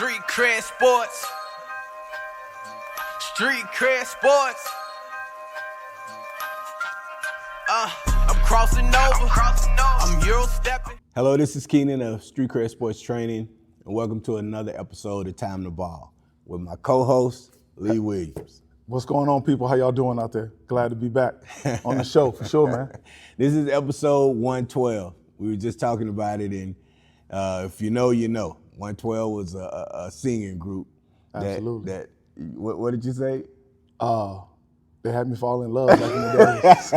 Street cred sports. Street cred sports. I'm crossing over. I'm Euro stepping. Hello, this is Kenyon of Street Cred Sports Training, and welcome to another episode of Time to Ball with my co-host, Lee Williams. What's going on, people? How y'all doing out there? Glad to be back on the show, for sure, man. This is episode 112. We were just talking about it, and if you know, you know. 112 was a singing group. Absolutely. What did you say? They had me fall in love back in the days.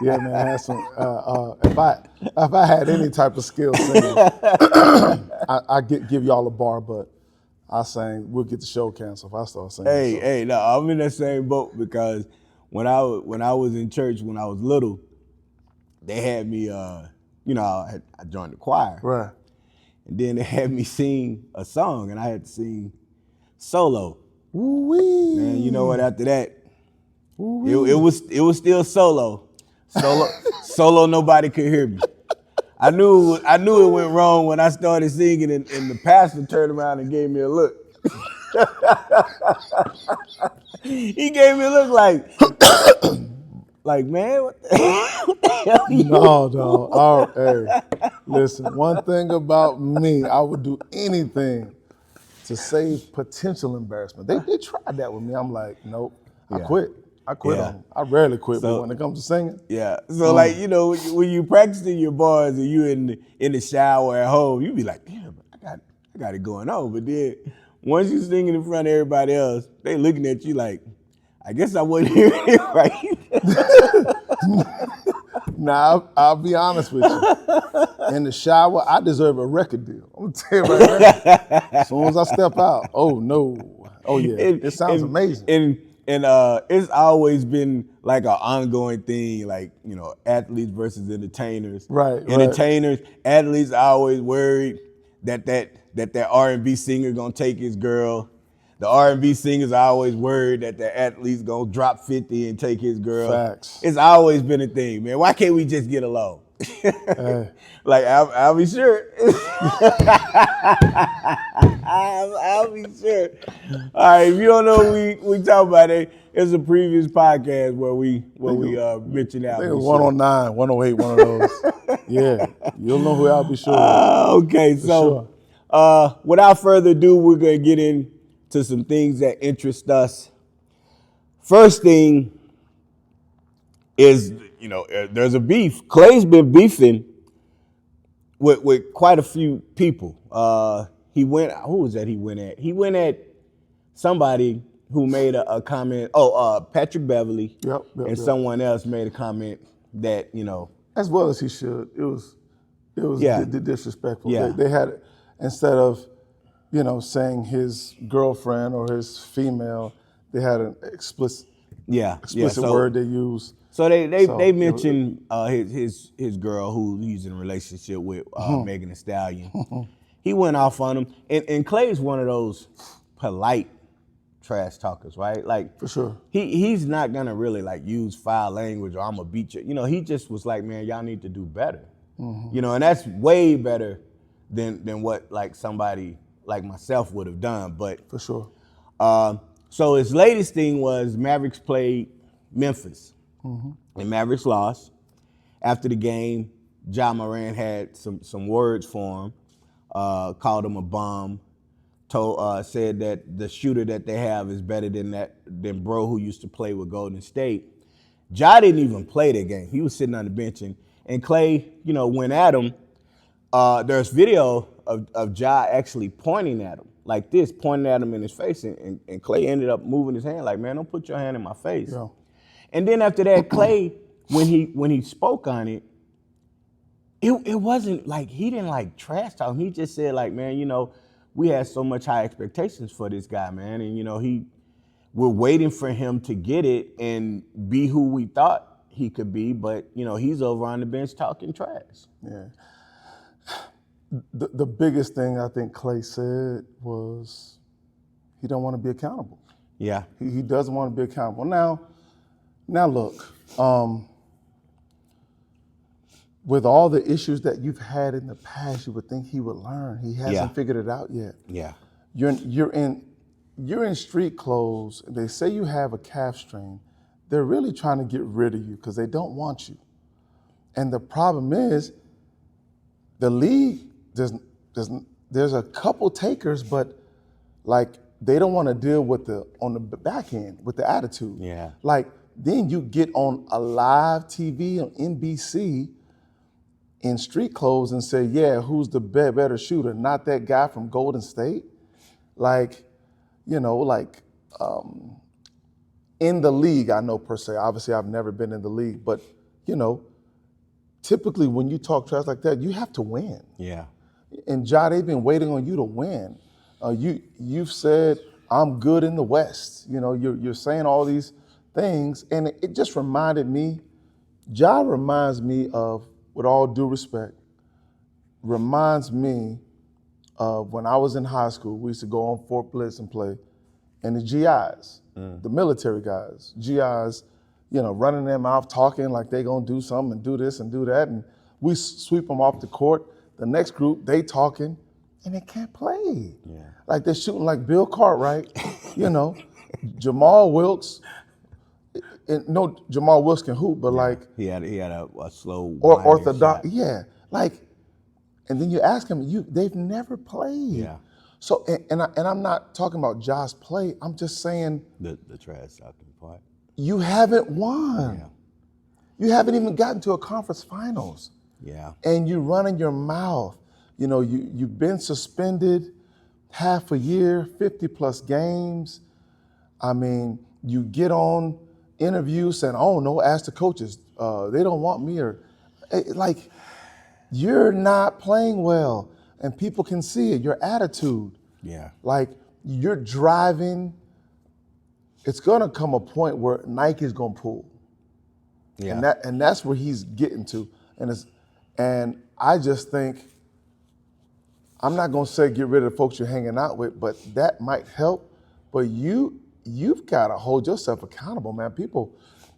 Yeah, man. I had some. If I had any type of skill singing, I give y'all a bar, but I sang. We'll get the show canceled if I start singing. No, I'm in that same boat because when I was in church when I was little, they had me. I joined the choir. Right. And then they had me sing a song, and I had to sing solo. Ooh-wee. Man, you know what? After that, it was still solo. Solo. Nobody could hear me. I knew it went wrong when I started singing, and the pastor turned around and gave me a look. He gave me a look like, man, what the hell? No. Hey, listen, one thing about me, I would do anything to save potential embarrassment. They tried that with me. I'm like, nope, I quit. I quit on them. I rarely quit, but when it comes to singing. Yeah, so when you practicing your bars and you in the shower at home, you be like, damn, I got it going on. But then once you singing in front of everybody else, they looking at you like, I guess I wasn't hearing it right. Nah, I'll be honest with you. In the shower, I deserve a record deal. I'm gonna tell you right now. As soon as I step out, oh no, oh yeah, it sounds amazing. And it's always been like an ongoing thing, like, athletes versus entertainers. Right. Entertainers, athletes are always worried that R&B singer gonna take his girl. The R&B singers are always worried that the athlete's gonna drop 50 and take his girl. Facts. It's always been a thing, man. Why can't we just get along? Hey. Like, I'll be sure. I'll be sure. All right, if you don't know what we talk about, it's a previous podcast where we mention out. I think it was 109, 108, one of those. Yeah, you'll know who I'll be sure. Okay, so without further ado, we're gonna get into some things that interest us. First thing is, there's a beef. Klay's been beefing with quite a few people. Who was that he went at? He went at somebody who made a comment. Patrick Beverly. Yep. Someone else made a comment that, as well as he should. It was disrespectful. Yeah. They had it, instead of, saying his girlfriend or his female, they had an explicit word they used. So they mentioned his girl who he's in a relationship with, Megan Thee Stallion. He went off on him, and Klay's one of those polite trash talkers, right? Like, for sure, he's not gonna really use foul language or I'm gonna beat you. He just was like, man, y'all need to do better. And that's way better than what somebody like myself would have done. But for sure. So his latest thing was Mavericks played Memphis, and Mavericks lost. After the game, Morant had some words for him, called him a bum, said that the shooter that they have is better than bro who used to play with Golden State. Ja didn't even play that game. He was sitting on the bench, and Klay, went at him. There's video of Ja actually pointing at him like this, pointing at him in his face, and Klay ended up moving his hand like, man, don't put your hand in my face. Yeah. And then after that, Klay, when he spoke on it, it wasn't like he didn't trash talk him. He just said like, man, we had so much high expectations for this guy, man, and we're waiting for him to get it and be who we thought he could be, but he's over on the bench talking trash. Yeah. The biggest thing I think Klay said was he don't want to be accountable. Yeah. He doesn't want to be accountable. Now look, with all the issues that you've had in the past, you would think he would learn. He hasn't figured it out yet. Yeah. you're in street clothes. They say you have a calf strain. They're really trying to get rid of you because they don't want you. And the problem is, the league, there's a couple takers, but like they don't want to deal with on the back end with the attitude. Yeah. Like then you get on a live TV on NBC in street clothes and say, yeah, who's the better shooter? Not that guy from Golden State. Like, in the league, I know per se. Obviously, I've never been in the league, but typically when you talk trash like that, you have to win. Yeah. And Ja, they've been waiting on you to win. You've said I'm good in the West. You're saying all these things, and it just reminded me. Ja reminds me of, with all due respect, reminds me of when I was in high school. We used to go on Fort Bliss and play, and the GIs, the military guys, GIs, running their mouth, talking like they gonna do something and do this and do that, and we sweep them off the court. The next group, they talking, and they can't play. Yeah. Like they're shooting like Bill Cartwright, Jamal Wilkes. And no, Jamal Wilkes can hoop, but like he had a slow or winding orthodox, shot. yeah. Like, and then you ask them, they've never played. Yeah. So and I'm not talking about Josh's play. I'm just saying The trash talking part. you haven't won. Yeah. You haven't even gotten to a conference finals. Yeah. And you running your mouth. You've been suspended half a year, 50 plus games. I mean, you get on interviews saying, oh no, ask the coaches. They don't want me, or like you're not playing well. And people can see it, your attitude. Yeah. Like you're driving. It's gonna come a point where Nike's gonna pull. Yeah. And that's where he's getting to. And I just think, I'm not gonna say get rid of the folks you're hanging out with, but that might help. But you've gotta hold yourself accountable, man. People,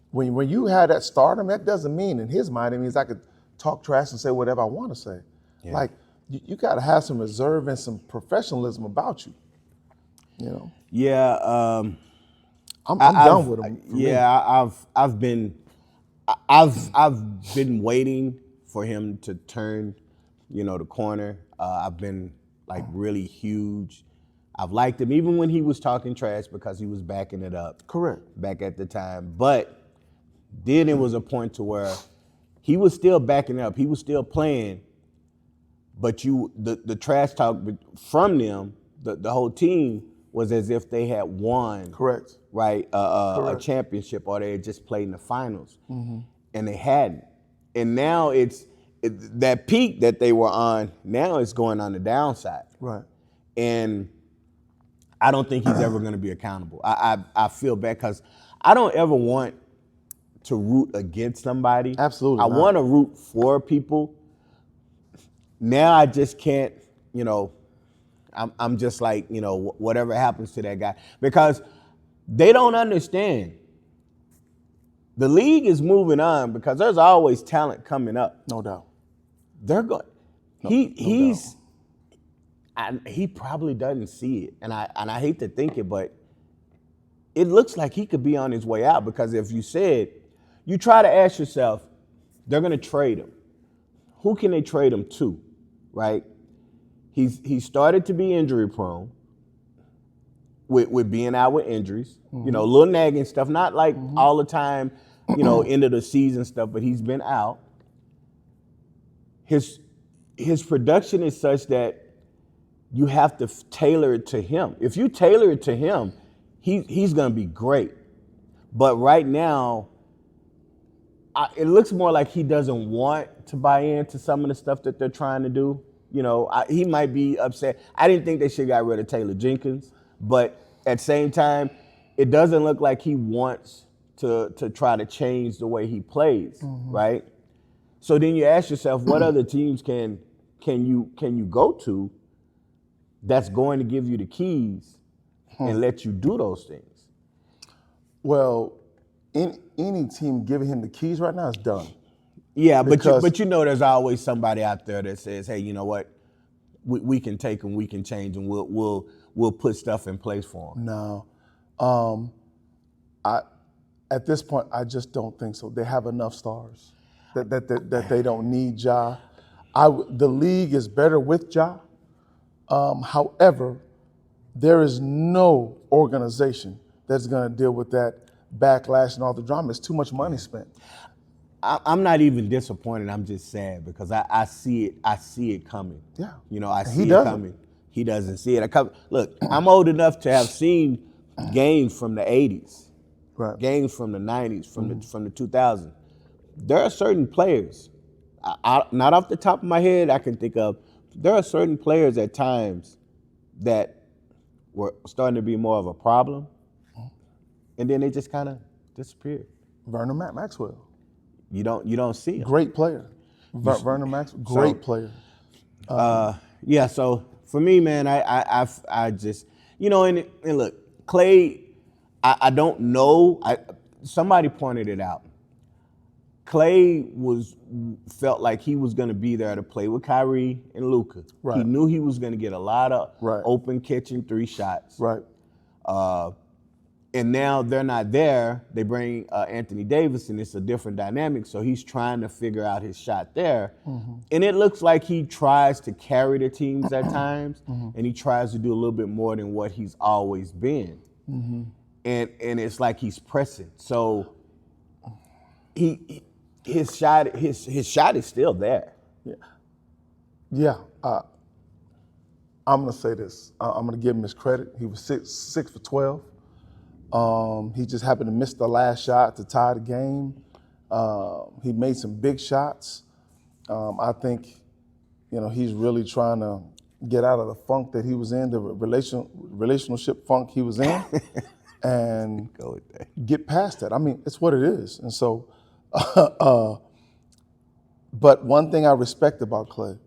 when you have that stardom, that doesn't mean, in his mind, it means I could talk trash and say whatever I wanna say. Yeah. Like, you gotta have some reserve and some professionalism about you. Yeah. I'm done with him. Yeah, I've been waiting for him to turn, the corner. I've been like really huge. I've liked him even when he was talking trash because he was backing it up. Correct. Back at the time. But then it was a point to where he was still backing up. He was still playing. But the trash talk from them, the whole team, was as if they had won. Correct. Right, a Correct. championship, or they had just played in the finals, and they hadn't. And now that peak that they were on, now it's going on the downside. Right. And I don't think he's ever going to be accountable. I feel bad because I don't ever want to root against somebody. Absolutely I not. want to root for people. Now I just can't, I'm just like, whatever happens to that guy. Because they don't understand. The league is moving on because there's always talent coming up. No doubt. They're going. He probably doesn't see it, and I hate to think it, but it looks like he could be on his way out. Because if you try to ask yourself, they're going to trade him. Who can they trade him to, right? He started to be injury prone with being out with injuries, little nagging stuff, not like all the time, end of the season stuff, but he's been out. His production is such that you have to tailor it to him. If you tailor it to him, he's going to be great. But right now, it looks more like he doesn't want to buy into some of the stuff that they're trying to do. He might be upset. I didn't think they should have got rid of Taylor Jenkins, but at the same time, it doesn't look like he wants to try to change the way he plays, right? So then you ask yourself, what other teams can you go to that's going to give you the keys and let you do those things? Well, any team giving him the keys right now is done. Yeah, Because- but there's always somebody out there that says, hey, you know what? We can take them, we can change them. We'll will put stuff in place for him. No. At this point, I just don't think so. They have enough stars that they don't need Ja. The league is better with Ja. However, there is no organization that's going to deal with that backlash and all the drama. It's too much money spent. I'm not even disappointed. I'm just sad because I see it. I see it coming. Yeah. You know, I And see he it doesn't. coming. He doesn't see it. Look, I'm old enough to have seen games from the 80s, Right. games from the 90s, from the 2000s. There are certain players, not off the top of my head, I can think of. There are certain players at times that were starting to be more of a problem, and then they just kind of disappeared. Vernon Maxwell, You don't see them. great player. Vernon Maxwell, great player. Yeah, so for me, man, I just, you know, and look, Klay, I don't know. Somebody pointed it out. Klay felt like he was going to be there to play with Kyrie and Luka. Right. He knew he was going to get a lot of Right. open catching 3 shots. Right. And now they're not there. They bring Anthony Davis, and it's a different dynamic. So he's trying to figure out his shot there. Mm-hmm. And it looks like he tries to carry the teams at times, and he tries to do a little bit more than what he's always been. Mm-hmm. And it's like he's pressing. So his shot is still there. Yeah. I'm going to say this. I'm going to give him his credit. He was 6 for 12. He just happened to miss the last shot to tie the game. He made some big shots. I think, he's really trying to get out of the funk that he was in, the relationship funk he was in, and Go with that. get past that. I mean, it's what it is. And so, but one thing I respect about Klay,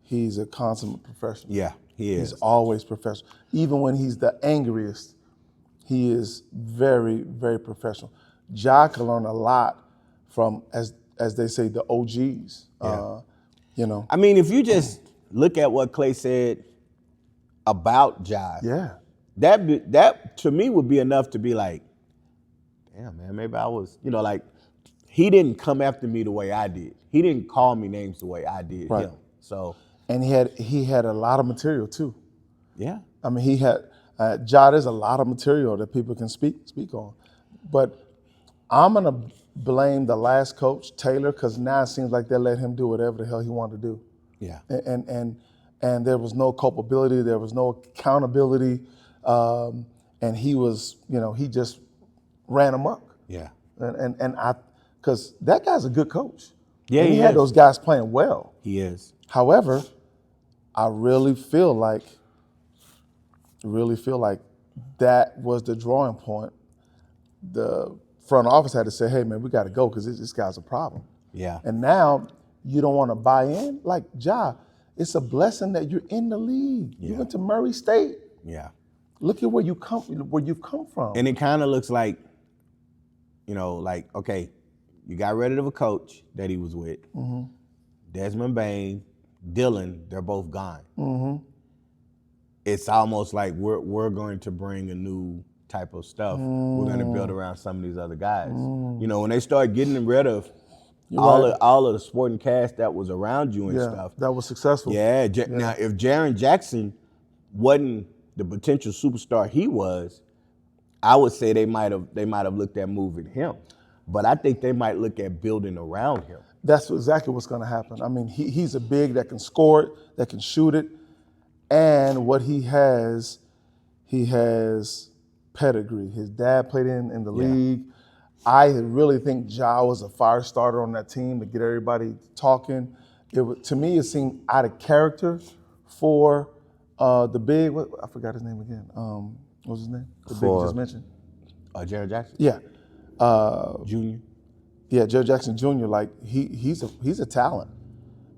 he's a consummate professional. Yeah, he is. He's always professional. Even when he's the angriest, he is very, very professional. Ja can learn a lot from, as they say, the OGs. Yeah. I mean, if you just look at what Klay said about Ja, Yeah. that to me would be enough to be like, damn, man, maybe I was, like, he didn't come after me the way I did. He didn't call me names the way I did Right. him. So, And he had a lot of material too. yeah. I mean, he had Ja. There's a lot of material that people can speak on, but I'm gonna blame the last coach, Taylor, because now it seems like they let him do whatever the hell he wanted to do. Yeah. And there was no culpability, there was no accountability, and he was, he just ran amok. Yeah. Because that guy's a good coach. Yeah, and he he had is. those guys playing well. He is. However, I really feel like that was the drawing point. The front office had to say, hey, man, we got to go because this guy's a problem. Yeah. And now you don't want to buy in? Like, Ja, it's a blessing that you're in the league. You Yeah. went to Murray State. Yeah. Look at where you've come from. And it kind of looks like, okay, you got rid of a coach that he was with. Mm-hmm. Desmond Bain, Dillon, they're both gone. Mm-hmm. It's almost like we're going to bring a new type of stuff. We're going to build around some of these other guys. When they start getting rid of all of the sporting cast that was around you and stuff. That was successful. Yeah. Now, if Jaren Jackson wasn't the potential superstar he was, I would say they might have looked at moving him. But I think they might look at building around him. That's exactly what's going to happen. I mean, he's a big that can score it, that can shoot it, and what he has pedigree. His dad played in the league. I really think Ja was a fire starter on that team to get everybody talking. To me, it seemed out of character for the big. I forgot his name again. What was his name? The big you just mentioned. Jaren Jackson. Yeah. Junior. Yeah, Joe Jackson Jr. Like he's a talent,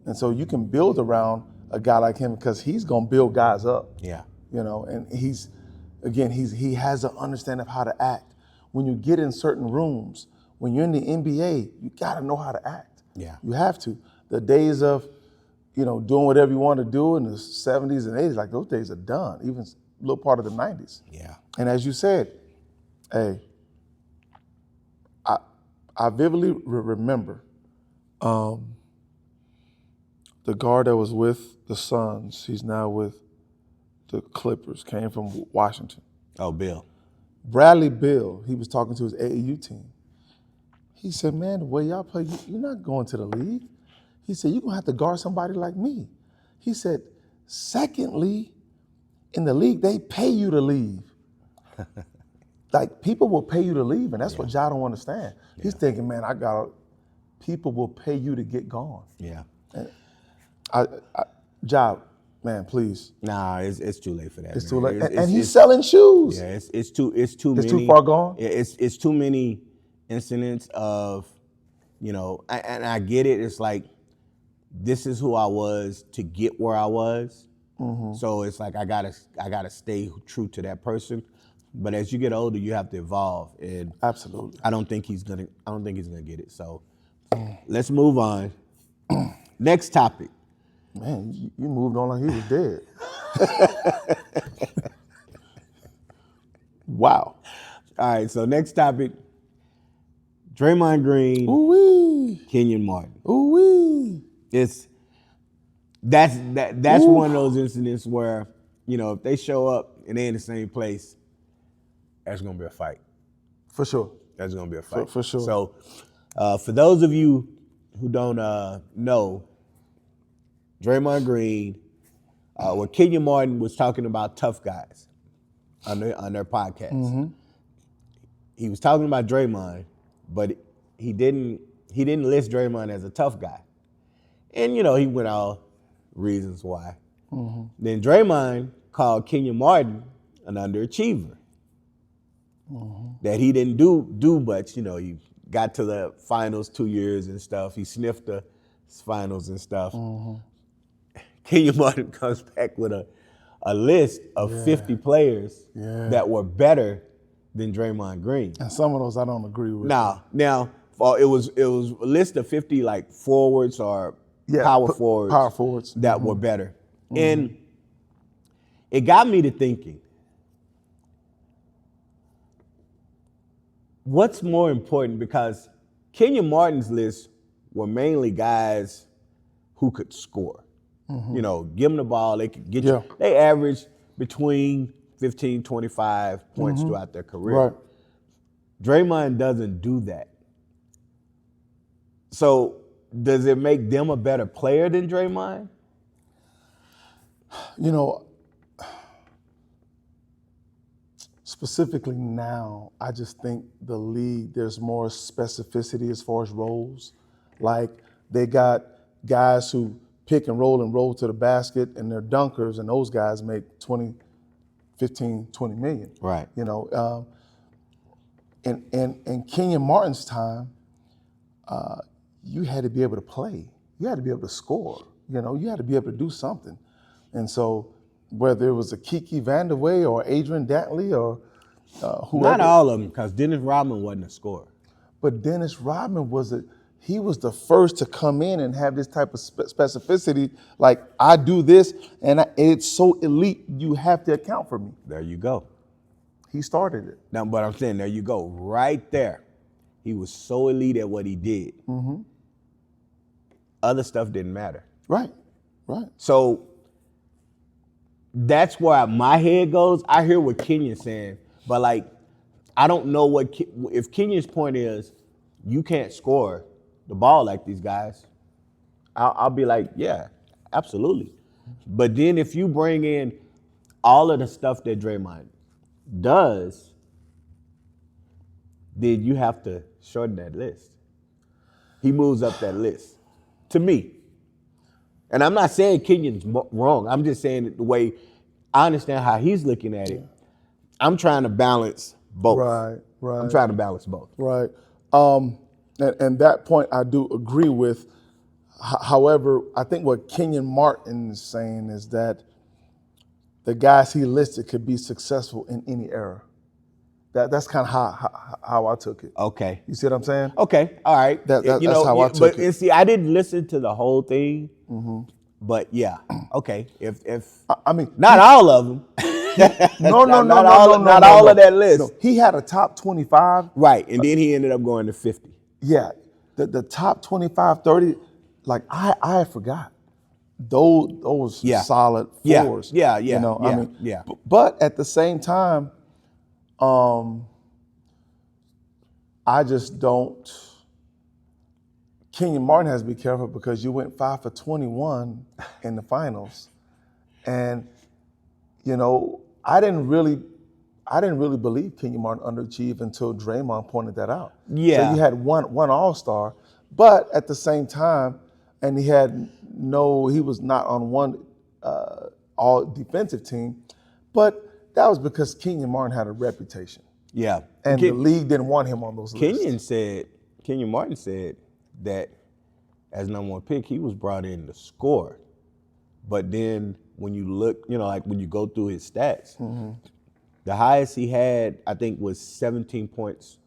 and so you can build around a guy like him because he's gonna build guys up. Yeah. And he has an understanding of how to act. When you get in certain rooms, when you're in the NBA, you gotta know how to act. Yeah. You have to. The days of doing whatever you want to do in the 70s and 80s, like those days are done, even a little part of the 90s. Yeah. And as you said, hey, I vividly remember the guard that was with the Suns, he's now with the Clippers, came from Washington. Oh, Bill. Bradley Beal, he was talking to his AAU team. He said, man, the way y'all play, you're not going to the league. He said, you're going to have to guard somebody like me. He said, secondly, in the league, they pay you to leave. Like, people will pay you to leave, and that's what y'all don't understand. He's thinking, man, people will pay you to get gone. Yeah. Job, man, please. Nah, it's too late for that. It's man. too late. And he's selling shoes. Yeah, it's too many. It's too far gone? Yeah, it's too many incidents of, and I get it. It's like, this is who I was to get where I was. Mm-hmm. So it's like I gotta stay true to that person. But as you get older, you have to evolve. And absolutely, I don't think he's gonna get it. So let's move on. Next topic. Man, you moved on like he was dead. Wow. All right, so next topic. Dreymond Green, Ooh-wee. Kenyon Martin. Ooh-wee. That's one of those incidents where, if they show up and they're in the same place, that's gonna be a fight. For sure. That's gonna be a fight. For sure. So for those of you who don't know, Dreymond Green, when Kenyon Martin was talking about tough guys on their podcast, mm-hmm. he was talking about Dreymond, but he didn't list Dreymond as a tough guy. And, he went all reasons why. Mm-hmm. Then Dreymond called Kenyon Martin an underachiever. Mm-hmm. That he didn't do much. He got to the finals 2 years and stuff. He sniffed the finals and stuff. Mm-hmm. Kenyon Martin comes back with a list of 50 players that were better than Dreymond Green. And some of those I don't agree with. Now, it was a list of 50 like forwards or power forwards that mm-hmm. were better. Mm-hmm. And it got me to thinking, what's more important? Because Kenyon Martin's list were mainly guys who could score. Mm-hmm. Give them the ball, they could get you. They averaged between 15, 25 points mm-hmm. throughout their career. Right. Dreymond doesn't do that. So does it make them a better player than Dreymond? Specifically now, I just think the league, there's more specificity as far as roles. Like, they got guys who pick and roll to the basket, and they're dunkers, and those guys make 15, 20 million. Right. In Kenyon Martin's time, you had to be able to play. You had to be able to score. You had to be able to do something. And so whether it was a Kiki Vandeweghe or Adrian Dantley or whoever. Not all of them, because Dennis Rodman wasn't a scorer. But Dennis Rodman was the first to come in and have this type of specificity. Like, I do this, and it's so elite, you have to account for me. There you go. He started it. Now, but I'm saying, there you go, right there. He was so elite at what he did. Mm-hmm. Other stuff didn't matter. Right. So that's where my head goes. I hear what Kenyon's saying, but like, I don't know if Kenyon's point is you can't score the ball like these guys. I'll be like, yeah, absolutely. But then if you bring in all of the stuff that Dreymond does, then you have to shorten that list. He moves up that list, to me. And I'm not saying Kenyon's wrong. I'm just saying it the way I understand how he's looking at it. I'm trying to balance both. Right. I'm trying to balance both. Right. And that point I do agree with. However, I think what Kenyon Martin is saying is that the guys he listed could be successful in any era. That's kind of how I took it. Okay. You see what I'm saying? Okay. All right. That's how I took it. But see, I didn't listen to the whole thing. Mm-hmm. But yeah, okay. If I mean, not all of them. no, not all of that list. No. He had a top 25. Right, and then he ended up going to 50. Yeah, the top 25, 30, like I forgot. Those solid fours. Yeah. You know, I mean, yeah. But at the same time, I just don't. Kenyon Martin has to be careful because you went 5 for 21 in the finals, and you know I didn't really believe Kenyon Martin underachieved until Dreymond pointed that out. Yeah. So you had one All-Star, but at the same time, and he was not on one all defensive team, but that was because Kenyon Martin had a reputation. Yeah. And the league didn't want him on those lists. Kenyon Martin said that as number one pick, he was brought in to score. But then when you look, like when you go through his stats, the highest he had, I think, was 17 points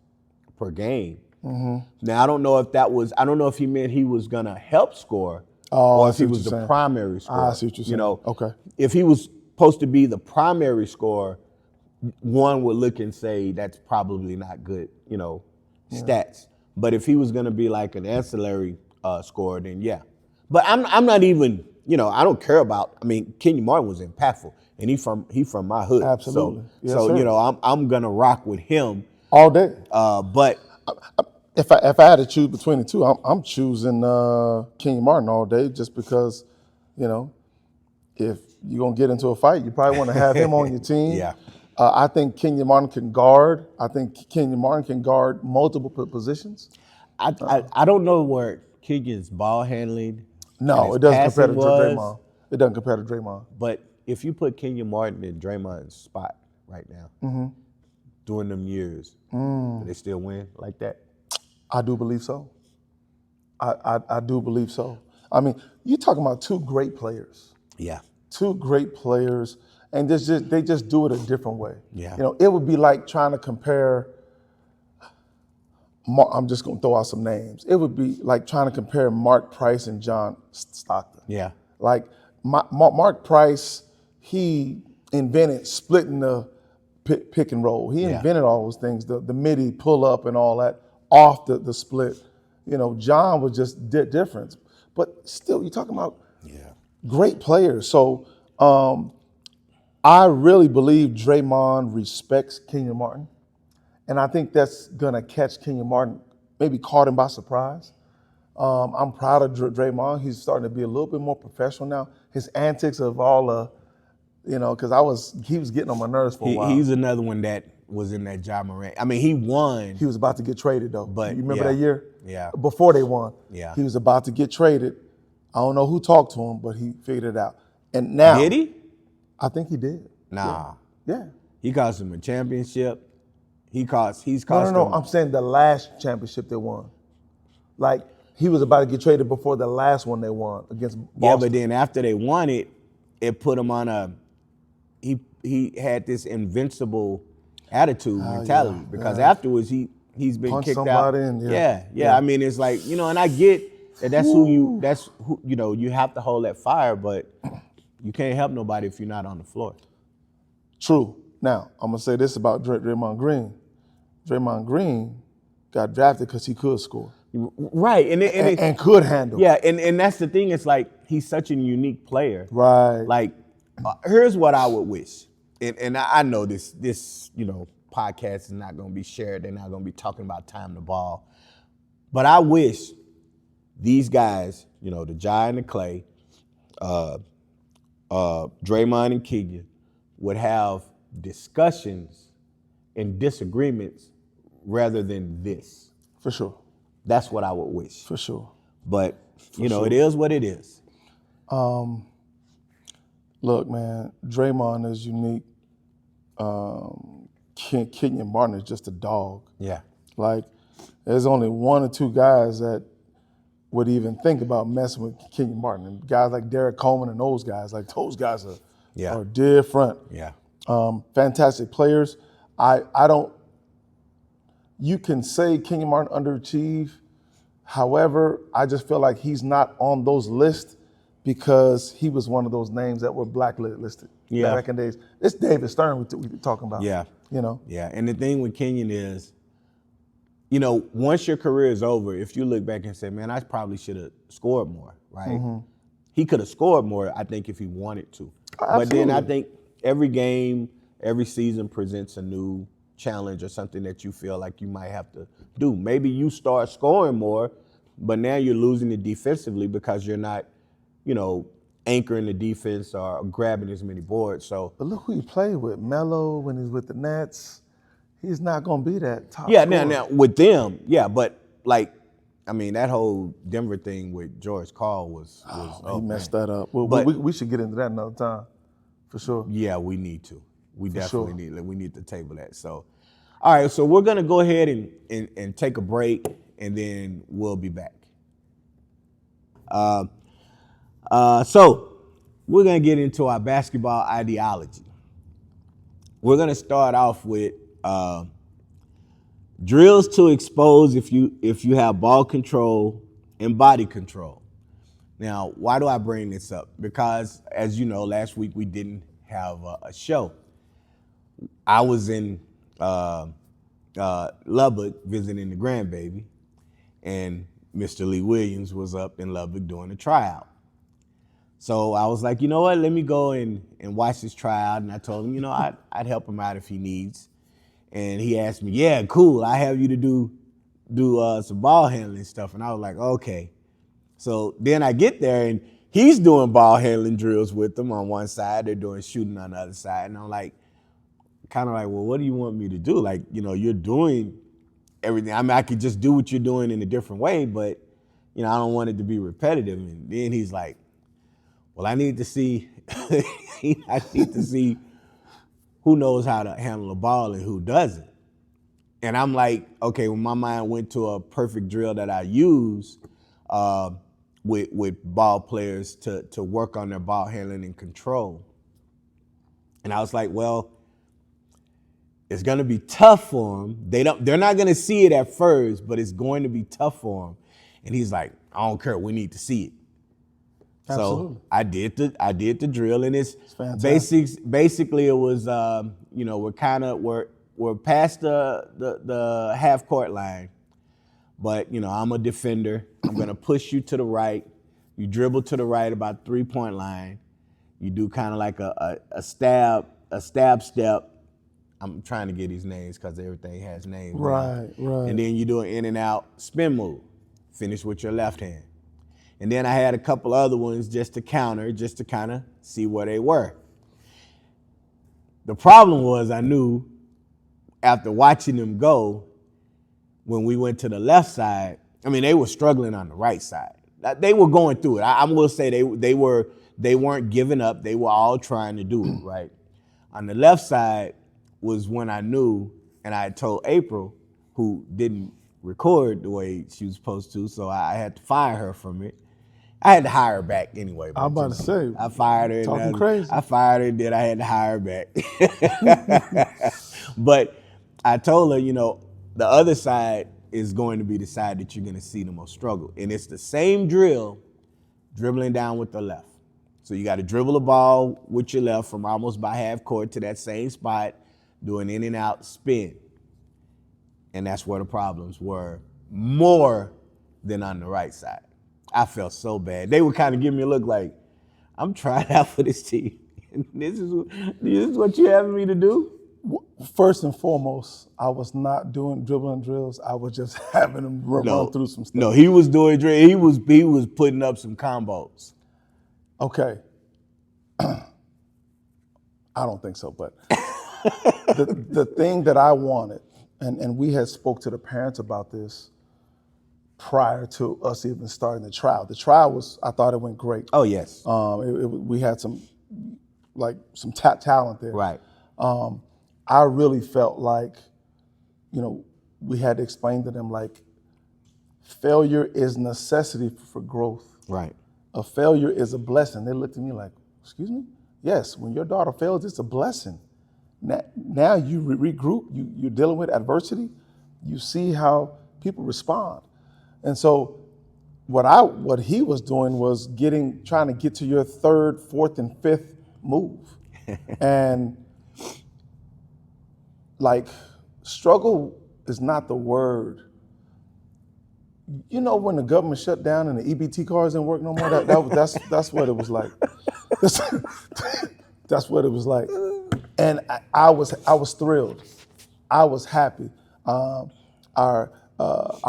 per game. Now, I don't know if he meant he was going to help score or if he was the primary scorer. I see what you're saying. Okay. If he was supposed to be the primary scorer, one would look and say that's probably not good, stats. But if he was going to be like an ancillary scorer, then yeah. But I'm not even, I don't care about. I mean, Kenyon Martin was impactful, and he from my hood. Absolutely. So Yes, I'm gonna rock with him all day. But If I had to choose between the two, I'm choosing Kenyon Martin all day, just because, if you're gonna get into a fight, you probably want to have him on your team. Yeah. I think Kenyon Martin can guard. I think Kenyon Martin can guard multiple positions. I don't know where Kenyon's ball handling. No, it doesn't compare to Dreymond. It doesn't compare to Dreymond. But if you put Kenyon Martin in Dreymond's spot right now, during them years, do they still win like that? I do believe so. I do believe so. I mean, you're talking about two great players. Yeah. Two great players, and they just do it a different way. Yeah. It would be like trying to compare. I'm just going to throw out some names. It would be like trying to compare Mark Price and John Stockton. Yeah. Like Mark Price, he invented splitting the pick and roll. He invented all those things, the midi pull up and all that off the split. John was just different. But still, you're talking about great players. So I really believe Dreymond respects Kenyon Martin. And I think that's going to catch Kenyon Martin, maybe caught him by surprise. I'm proud of Dreymond. He's starting to be a little bit more professional now. His antics of all because he was getting on my nerves for a while. He's another one that was in that Ja Morant. I mean, he won. He was about to get traded, though. But you remember that year? Yeah. Before they won. Yeah. He was about to get traded. I don't know who talked to him, but he figured it out. And now. Did he? I think he did. Nah. Yeah. He cost him a championship. He's cost No. him. I'm saying the last championship they won. Like, he was about to get traded before the last one they won against Boston. Yeah, but then after they won it, it put him on he had this invincible attitude, mentality, because afterwards he's been Punch kicked somebody out. in, Yeah. I mean, it's like, and I get that that's who you have to hold that fire, but you can't help nobody if you're not on the floor. True. Now, I'm going to say this about Dreymond Green. Dreymond Green got drafted because he could score. Right. And could handle. Yeah, and that's the thing. It's like he's such a unique player. Right. Like, here's what I would wish. And I know this podcast is not going to be shared. They're not going to be talking about time to ball. But I wish these guys, the Ja and the Klay, Dreymond and Kenyon, would have discussions and disagreements rather than this. For sure. That's what I would wish. For sure. But, sure. It is what it is. Look, man, Dreymond is unique. Kenyon Martin is just a dog. Yeah. Like, there's only one or two guys that would even think about messing with Kenyon Martin. And guys like Derek Coleman and those guys are different. Yeah. Fantastic players. You can say Kenyon Martin underachieved. However, I just feel like he's not on those lists because he was one of those names that were blacklisted back in the days. It's David Stern we talking about. Yeah. You know? Yeah, and the thing with Kenyon is, you know, once your career is over, if you look back and say, man, I probably should have scored more, right? Mm-hmm. He could have scored more, I think, if he wanted to. Absolutely. But then I think every game, every season presents a new challenge or something that you feel like you might have to do. Maybe you start scoring more, but now you're losing it defensively because you're not, you know, anchoring the defense or grabbing as many boards. So, but look who you play with. Melo, when he's with the Nets, he's not going to be that top yeah, scorer. now with them, yeah, but like, I mean, that whole Denver thing with George Karl was he messed that up. Well, But- we should get into that another time, for sure. Yeah, we need to. We definitely sure. need to table that. So, all right, so we're gonna go ahead and take a break, and then we'll be back. So we're gonna get into our basketball ideology. We're gonna start off with drills to expose if you have ball control and body control. Now, why do I bring this up? Because, as you know, last week we didn't have a show. I was in Lubbock visiting the grandbaby, and Mr. Lee Williams was up in Lubbock doing a tryout. So I was like, you know what, let me go and watch this tryout. And I told him, you know, I'd help him out if he needs. And he asked me, yeah, cool, I have you to do some ball handling stuff. And I was like, okay. So then I get there, and he's doing ball handling drills with them on one side. They're doing shooting on the other side. And I'm like, kind of like, well, what do you want me to do? Like, you know, you're doing everything. I mean, I could just do what you're doing in a different way, but, you know, I don't want it to be repetitive. And then he's like, well, I need to see, who knows how to handle a ball and who doesn't. And I'm like, okay, well, my mind went to a perfect drill that I use with ball players to work on their ball handling and control. And I was like, well, it's going to be tough for them. They're not going to see it at first, but it's going to be tough for them. And he's like, I don't care. We need to see it. Absolutely. So I did the drill, and it's fantastic. basically it was you know, we're past the half court line, but you know, I'm a defender. I'm gonna push you to the right. You dribble to the right about 3-point line. You do kind of like a stab step. I'm trying to get these names because everything has names. Right. And then you do an in and out spin move. Finish with your left hand. And then I had a couple other ones just to counter, just to kind of see where they were. The problem was I knew after watching them go, when we went to the left side, I mean, they were struggling on the right side. They were going through it. I will say they weren't giving up. They were all trying to do it, right? On the left side was when I knew, and I told April, who didn't record the way she was supposed to, so I had to fire her from it. I had to hire her back anyway. I'm about to say. I fired her. Talking crazy. I fired her, then I had to hire her back. But I told her, you know, the other side is going to be the side that you're going to see the most struggle. And it's the same drill, dribbling down with the left. So you got to dribble the ball with your left from almost by half court to that same spot, do an in and out spin. And that's where the problems were more than on the right side. I felt so bad. They would kind of give me a look like, I'm trying out for this team. This is what you're having me to do? First and foremost, I was not doing dribbling drills. I was just having them run through some stuff. No, he was doing drills. He was putting up some combos. Okay. I don't think so, but the thing that I wanted, and we had spoke to the parents about this prior to us even starting the trial. The trial I thought it went great. Oh, yes. We had some talent there. Right. I really felt like, you know, we had to explain to them, like, failure is necessity for growth. Right. A failure is a blessing. They looked at me like, excuse me? Yes, when your daughter fails, it's a blessing. Now you regroup, you're dealing with adversity, you see how people respond. And so what he was doing was trying to get to your third, fourth, and fifth move. And like, struggle is not the word. You know, when the government shut down and the EBT cards didn't work no more, that's what it was like. That's what it was like. And I was thrilled. I was happy. Our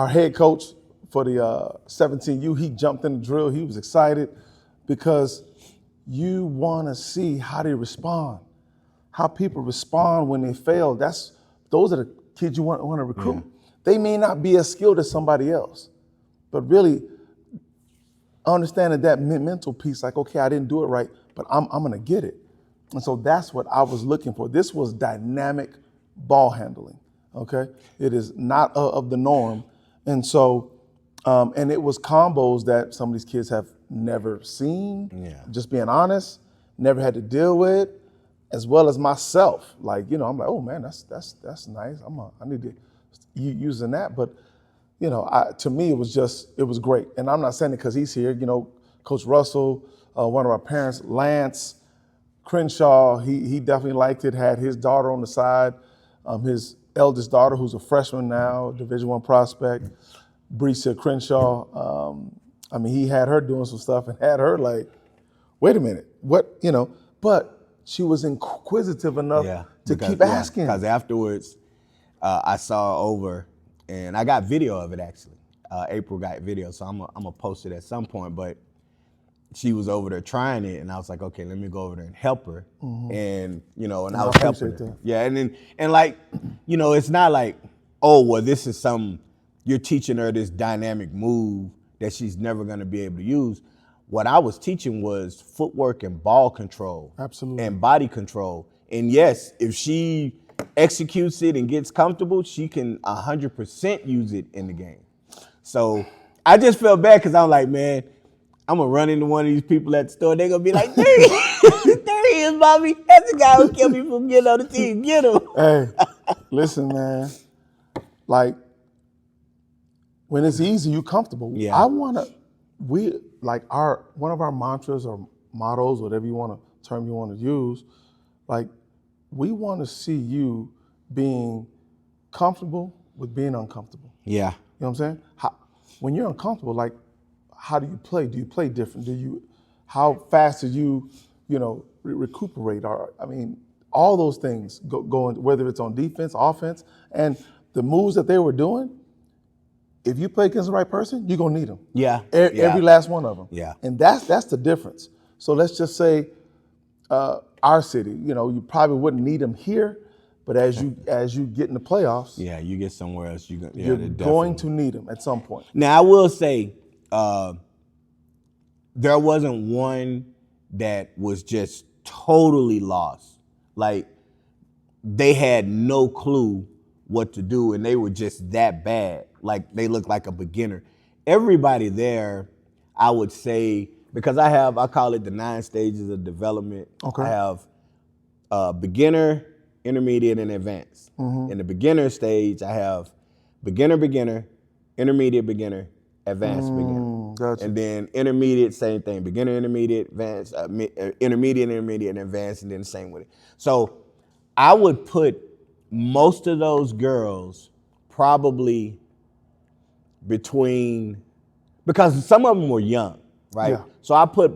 head coach for the 17U, he jumped in the drill. He was excited because you want to see how they respond, how people respond when they fail. Those are the kids you want to recruit. Yeah. They may not be as skilled as somebody else, but really understanding that mental piece, like, okay, I didn't do it right, but I'm gonna get it. And so that's what I was looking for. This was dynamic ball handling, okay? It is not of the norm. And so, and it was combos that some of these kids have never seen, just being honest, never had to deal with, as well as myself. Like, you know, I'm like, oh man, that's nice. I need to using that. But, you know, to me, it was great. And I'm not saying it because he's here. You know, Coach Russell, one of our parents, Lance Crenshaw, he definitely liked it, had his daughter on the side, his eldest daughter, who's a freshman now, Division I prospect, Breesa Crenshaw. I mean, he had her doing some stuff and had her like, wait a minute, what, you know, but she was inquisitive enough to keep asking. Because afterwards, I saw over, and I got video of it actually. April got video, so I'm gonna post it at some point, but she was over there trying it, and I was like, okay, let me go over there and help her. Mm-hmm. And, you know, and I was helping her. That. Yeah, and like, you know, it's not like, oh, well, this is you're teaching her this dynamic move that she's never gonna be able to use. What I was teaching was footwork and ball control. Absolutely. And body control. And yes, if she executes it and gets comfortable, she can 100% use it in the game. So I just felt bad because I'm like, man, I'm gonna run into one of these people at the store. They're gonna be like, there he is, Bobby. That's the guy who kept me from getting on the team. Get him. Hey, listen, man. Like, when it's easy, you're comfortable. Yeah. One of our mantras or mottos, whatever term you want to use, like, we want to see you being comfortable with being uncomfortable. Yeah. You know what I'm saying? When you're uncomfortable, like, how do you play? Do you play different? How fast do you recuperate? Or, I mean, all those things going, whether it's on defense, offense, and the moves that they were doing, if you play against the right person, you're gonna need them. Yeah. Every last one of them. Yeah. And that's the difference. So let's just say our city, you know, you probably wouldn't need them here, but as you get in the playoffs, you get somewhere else, you're going to need them at some point. Now I will say, there wasn't one that was just totally lost. Like, they had no clue what to do, and they were just that bad. Like, they looked like a beginner. Everybody there, I would say, because I call it the 9 stages of development. Okay. I have beginner, intermediate, and advanced. Mm-hmm. In the beginner stage, I have beginner, intermediate, beginner, advanced beginner. Gotcha. And then intermediate, same thing. Beginner, intermediate, advanced, intermediate, and advanced, and then the same with it. So I would put most of those girls probably between, because some of them were young, right? Yeah. So I put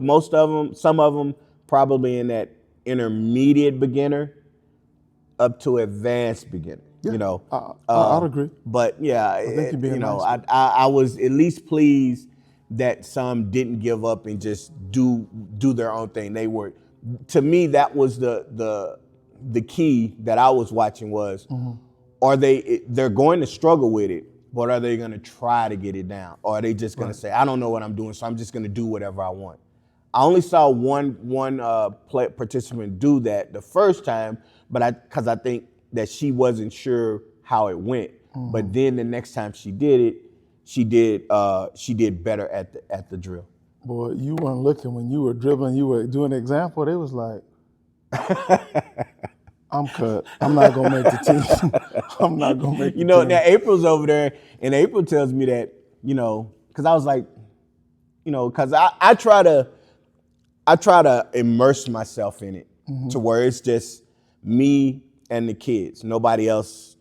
some of them probably in that intermediate beginner up to advanced beginner. Yeah, you know, I'd agree. But yeah, I think you're being nice. I was at least pleased that some didn't give up and just do their own thing. They were, to me, that was the key that I was watching was, are they're going to struggle with it, but are they going to try to get it down, or are they just going to say, I don't know what I'm doing, so I'm just going to do whatever I want? I only saw one participant do that the first time, but because I think that she wasn't sure how it went. Mm-hmm. But then the next time she did it, she did better at the drill. Boy, you weren't looking when you were dribbling. You were doing the example. They was like, I'm cut. I'm not gonna make the team. I'm not gonna make the team. Now April's over there, and April tells me that, because I was like, because I try to immerse myself in it to where it's just me and the kids. Nobody else,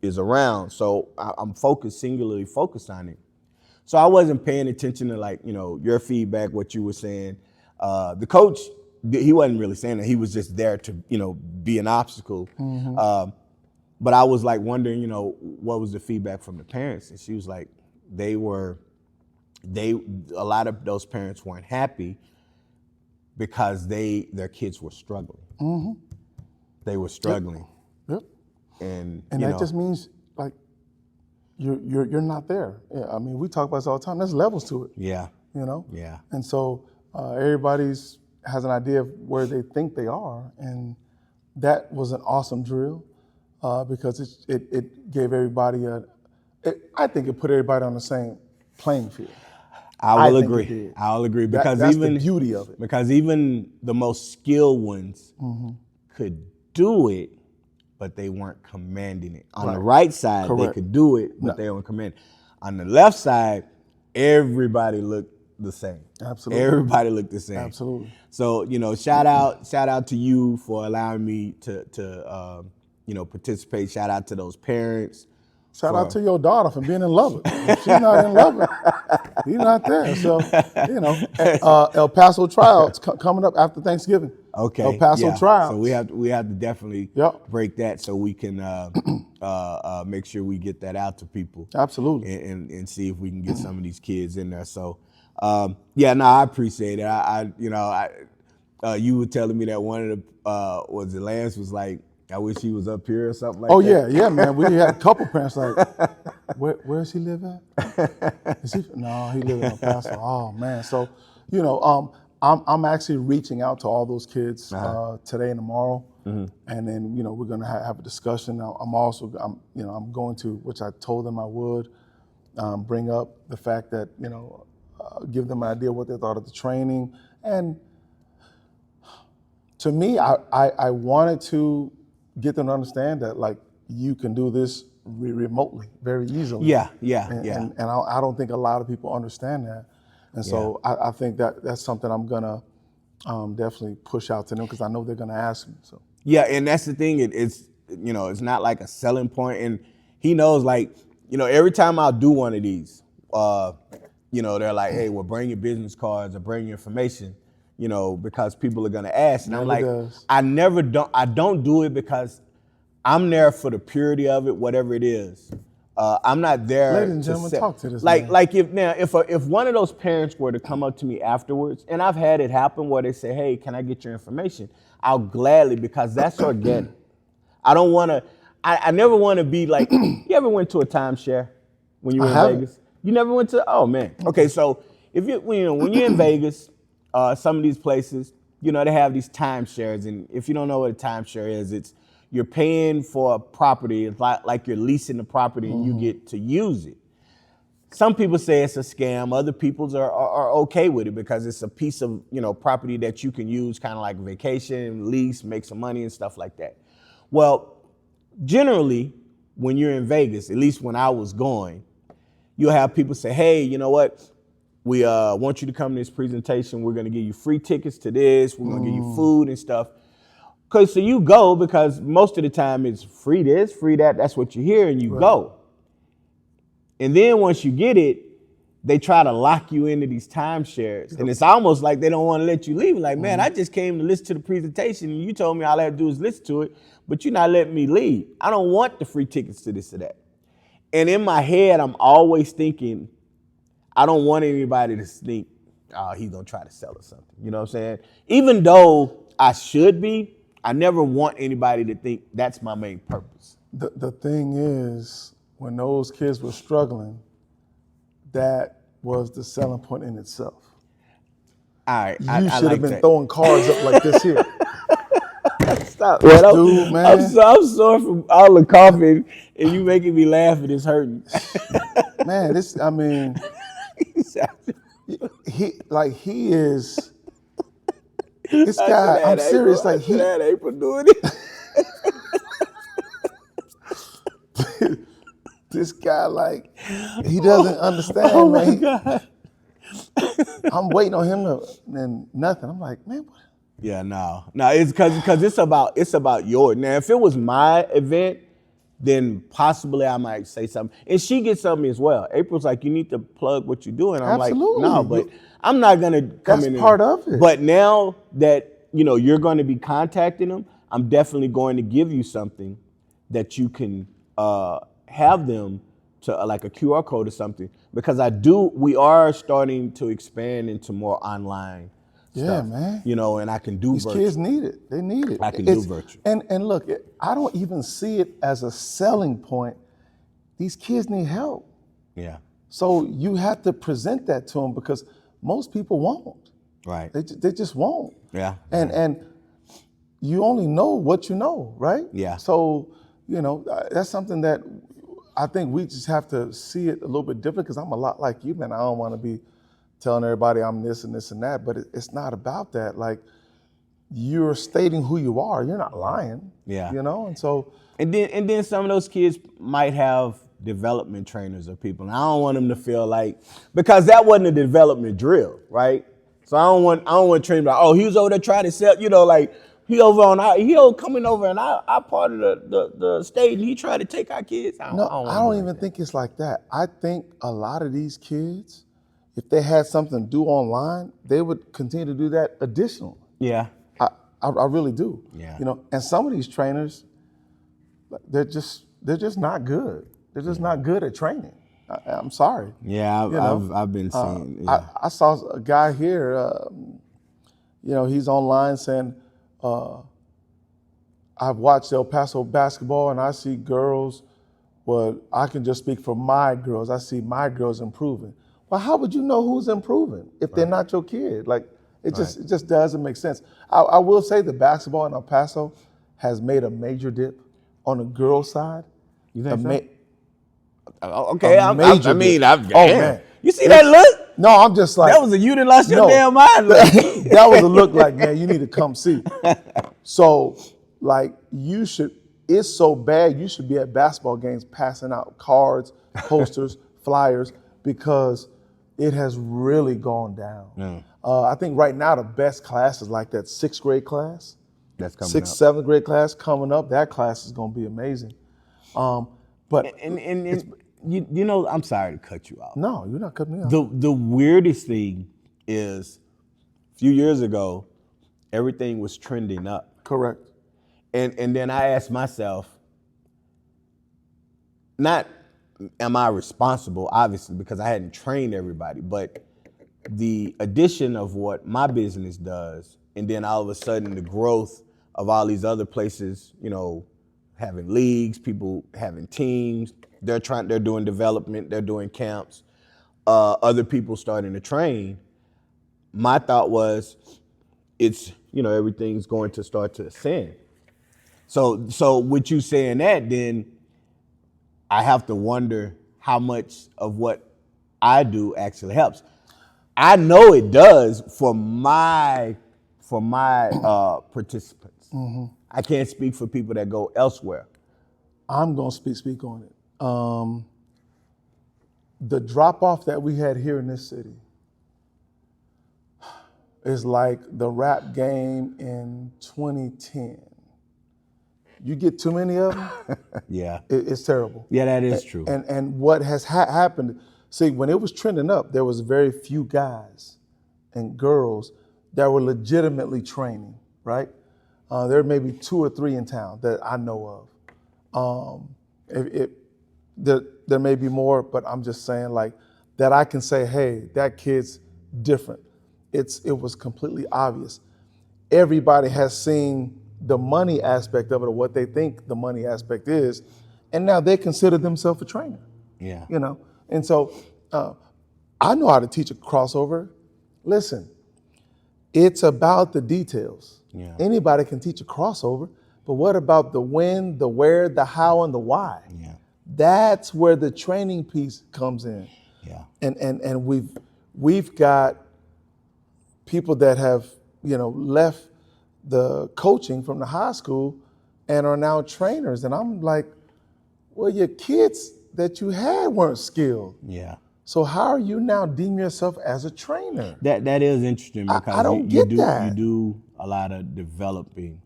is around. So I'm singularly focused on it. So I wasn't paying attention to your feedback, what you were saying. The coach, he wasn't really saying that. He was just there to, be an obstacle. But I was wondering, what was the feedback from the parents? And she was like, a lot of those parents weren't happy because their kids were struggling. They were struggling. Yep. And that just means you're not there. Yeah, I mean, we talk about this all the time. There's levels to it. Yeah. Yeah. And so everybody's has an idea of where they think they are, and that was an awesome drill because it gave everybody I think it put everybody on the same playing field. I'll agree because that's even the beauty of it. Because even the most skilled ones could do it, but they weren't commanding it. On the right side, Correct. they could do it, but they weren't commanding. On the left side, everybody looked the same. Absolutely. Everybody looked the same. Absolutely. So, shout out to you for allowing me to participate. Shout out to those parents. Shout out to your daughter for being in Lubbock. If she's not in Lubbock, you're not there. So, El Paso Tryouts coming up after Thanksgiving. Okay. El Paso Tryouts. So we have to definitely break that so we can make sure we get that out to people. Absolutely. And see if we can get some of these kids in there. So, I appreciate it. You were telling me that one of the Lance was like, I wish he was up here or something like that. Yeah, man. We had a couple parents like, where does he live at? No, he lives in El Paso. Oh man. So, I'm actually reaching out to all those kids today and tomorrow, and then we're gonna have a discussion. I'm going to, which I told them I would, bring up the fact that give them an idea what they thought of the training, and to me, I wanted to get them to understand that you can do this remotely very easily. Yeah. And I don't think a lot of people understand that. And so I think that's something I'm gonna definitely push out to them because I know they're gonna ask me. So yeah, and that's the thing. It's not like a selling point, and he knows every time I'll do one of these, they're like, hey, well, bring your business cards or bring your information. Because people are gonna ask, and I'm like, I don't do it because I'm there for the purity of it, whatever it is. I'm not there. Ladies and gentlemen, talk to this man. If one of those parents were to come up to me afterwards, and I've had it happen where they say, hey, can I get your information? I'll gladly, because that's organic. I don't want to. I never want to be like. You ever went to a timeshare when you were in Vegas? You never went to? Oh man. Okay, so if when you're in Vegas. Some of these places, they have these timeshares, and if you don't know what a timeshare is, you're paying for a property. It's like you're leasing the property and you get to use it. Some people say it's a scam. Other people are okay with it because it's a piece of property that you can use, kind of like a vacation, lease, make some money and stuff like that. Well, generally, when you're in Vegas, at least when I was going, you'll have people say, hey, you know what? We want you to come to this presentation. We're going to give you free tickets to this. We're going to give you food and stuff. So you go because most of the time it's free this, free that. That's what you hear, and you go. And then once you get it, they try to lock you into these timeshares. And it's almost like they don't want to let you leave. Like, man, I just came to listen to the presentation, and you told me all I have to do is listen to it, but you're not letting me leave. I don't want the free tickets to this or that. And in my head, I'm always thinking, I don't want anybody to think, oh, he's going to try to sell us something. You know what I'm saying? Even though I should be, I never want anybody to think that's my main purpose. The thing is, when those kids were struggling, that was the selling point in itself. All right. You should have been throwing cards up like this here. Stop. Dude, man. I'm sorry for all the coughing, and you making me laugh, and it's hurting. Man, he is this guy. I'm serious. April doing it. This guy, he doesn't understand. Oh man. my God. I'm waiting on him to, and nothing. I'm like, man, what? Yeah, no, it's because it's about yours. Now, if it was my event, then possibly I might say something. And she gets something as well. April's like, you need to plug what you're doing. I'm Absolutely. like, no, but I'm not gonna come in. That's part of it. But now that you're going to be contacting them, I'm definitely going to give you something that you can have them to like a QR code or something, because we are starting to expand into more online stuff, man. And I can do These virtual. kids need it. They need it. I can do virtual. And look, I don't even see it as a selling point. These kids need help. Yeah. So you have to present that to them, because most people won't. Right. They just won't. Yeah. And you only know what you know, right? Yeah. So, that's something that I think we just have to see it a little bit different, because I'm a lot like you, man. I don't want to be telling everybody I'm this and this and that, but it's not about that. Like, you're stating who you are. You're not lying. Yeah. And so. And then some of those kids might have development trainers or people. And I don't want them to feel like, because that wasn't a development drill, right? So I don't want trainers like, oh, he was over there trying to sell, like he coming over and I part of the state and he tried to take our kids. I don't even think it's like that. I think a lot of these kids, if they had something to do online, they would continue to do that additionally. Yeah. I really do. Yeah. And some of these trainers, they're just not good. They're just not good at training. I'm sorry. Yeah, I've been seeing. Yeah. I saw a guy here. He's online saying, "I've watched El Paso basketball, and I see girls. Well, I can just speak for my girls. I see my girls improving. Well, how would you know who's improving if they're not your kid? Like, it just doesn't make sense. I will say the basketball in El Paso has made a major dip on the girls' side. You think so? Okay, man. You see that look? No, I'm just like, that was you done lost your damn mind. That was a look like, man, you need to come see. So, like, it's so bad, you should be at basketball games passing out cards, posters, flyers, because it has really gone down. I think right now the best class is like that 6th grade class. That's coming up. 6th, 7th grade class coming up. That class is going to be amazing. But I'm sorry to cut you off. No, you're not cutting me off. The weirdest thing is, a few years ago, everything was trending up. Correct. And then I asked myself, not am I responsible, obviously, because I hadn't trained everybody, but the addition of what my business does, and then all of a sudden the growth of all these other places, having leagues, people having teams, they're doing development, they're doing camps, other people starting to train. My thought was, it's, everything's going to start to ascend. So with you saying that, then I have to wonder how much of what I do actually helps. I know it does for my participants. Mm-hmm. I can't speak for people that go elsewhere. I'm going to speak on it. The drop-off that we had here in this city is like the rap game in 2010. You get too many of them, yeah, it's terrible. Yeah, that is true. And what has happened, see, when it was trending up, there was very few guys and girls that were legitimately training, right? There may be 2 or 3 in town that I know of. There may be more, but I'm just saying, like, that I can say, hey, that kid's different. It was completely obvious. Everybody has seen the money aspect of it, or what they think the money aspect is, and now they consider themselves a trainer. Yeah. And so I know how to teach a crossover. Listen, it's about the details. Yeah. Anybody can teach a crossover, but what about the when, the where, the how, and the why? Yeah. That's where the training piece comes in. Yeah. And we've got people that have, left the coaching from the high school and are now trainers. And I'm like, well, your kids that you had weren't skilled. Yeah. So how are you now deeming yourself as a trainer? That is interesting I because don't you get that. you do a lot of developing.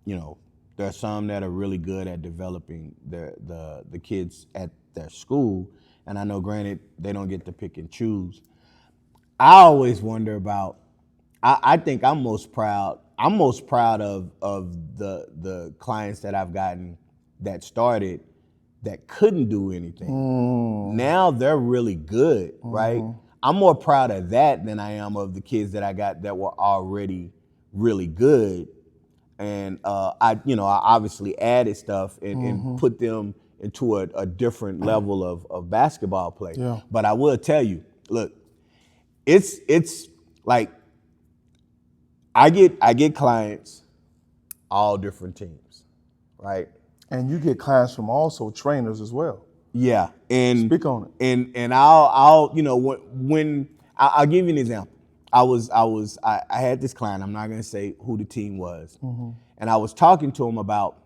You know, there are some that are really good at developing the kids at their school, and I know, granted, they don't get to pick and choose. I always wonder about. I think I'm most proud. I'm most proud of the clients that I've gotten that started that couldn't do anything. Now they're really good, right? I'm more proud of that than I am of the kids that I got that were already really good. And I obviously added stuff and put them into a different level of basketball play. Yeah. But I will tell you, look, it's like I get clients, all different teams, right? And you get clients from also trainers as well. Yeah, and Speak on it. And I'll when I'll give you an example. I had this client. I'm not gonna say who the team was, and I was talking to him about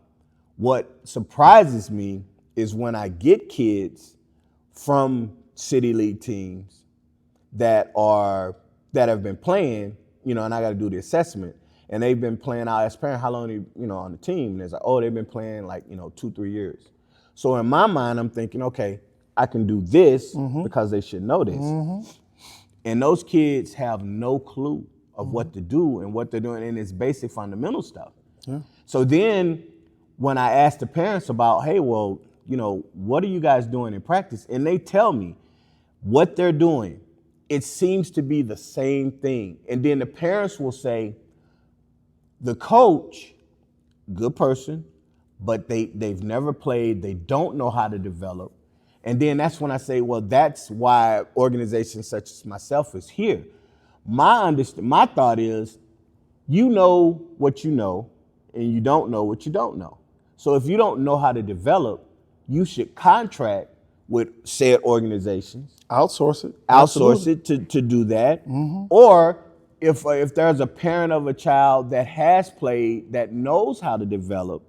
what surprises me is when I get kids from city league teams that have been playing, and I got to do the assessment. And they've been playing. I ask parents how long they, on the team. And it's like, oh, they've been playing like 2-3 years. So in my mind, I'm thinking, okay, I can do this because they should know this. And those kids have no clue of what to do and what they're doing, and it's basic fundamental stuff. Yeah. So then when I ask the parents about, hey, well, what are you guys doing in practice? And they tell me what they're doing. It seems to be the same thing. And then the parents will say, the coach, good person, but they've never played, they don't know how to develop. And then that's when I say, well, that's why organizations such as myself is here. My thought is, you know what you know, and you don't know what you don't know. So if you don't know how to develop, you should contract with said organizations. Outsource it. Outsource it to do that. Or if there's a parent of a child that has played, that knows how to develop,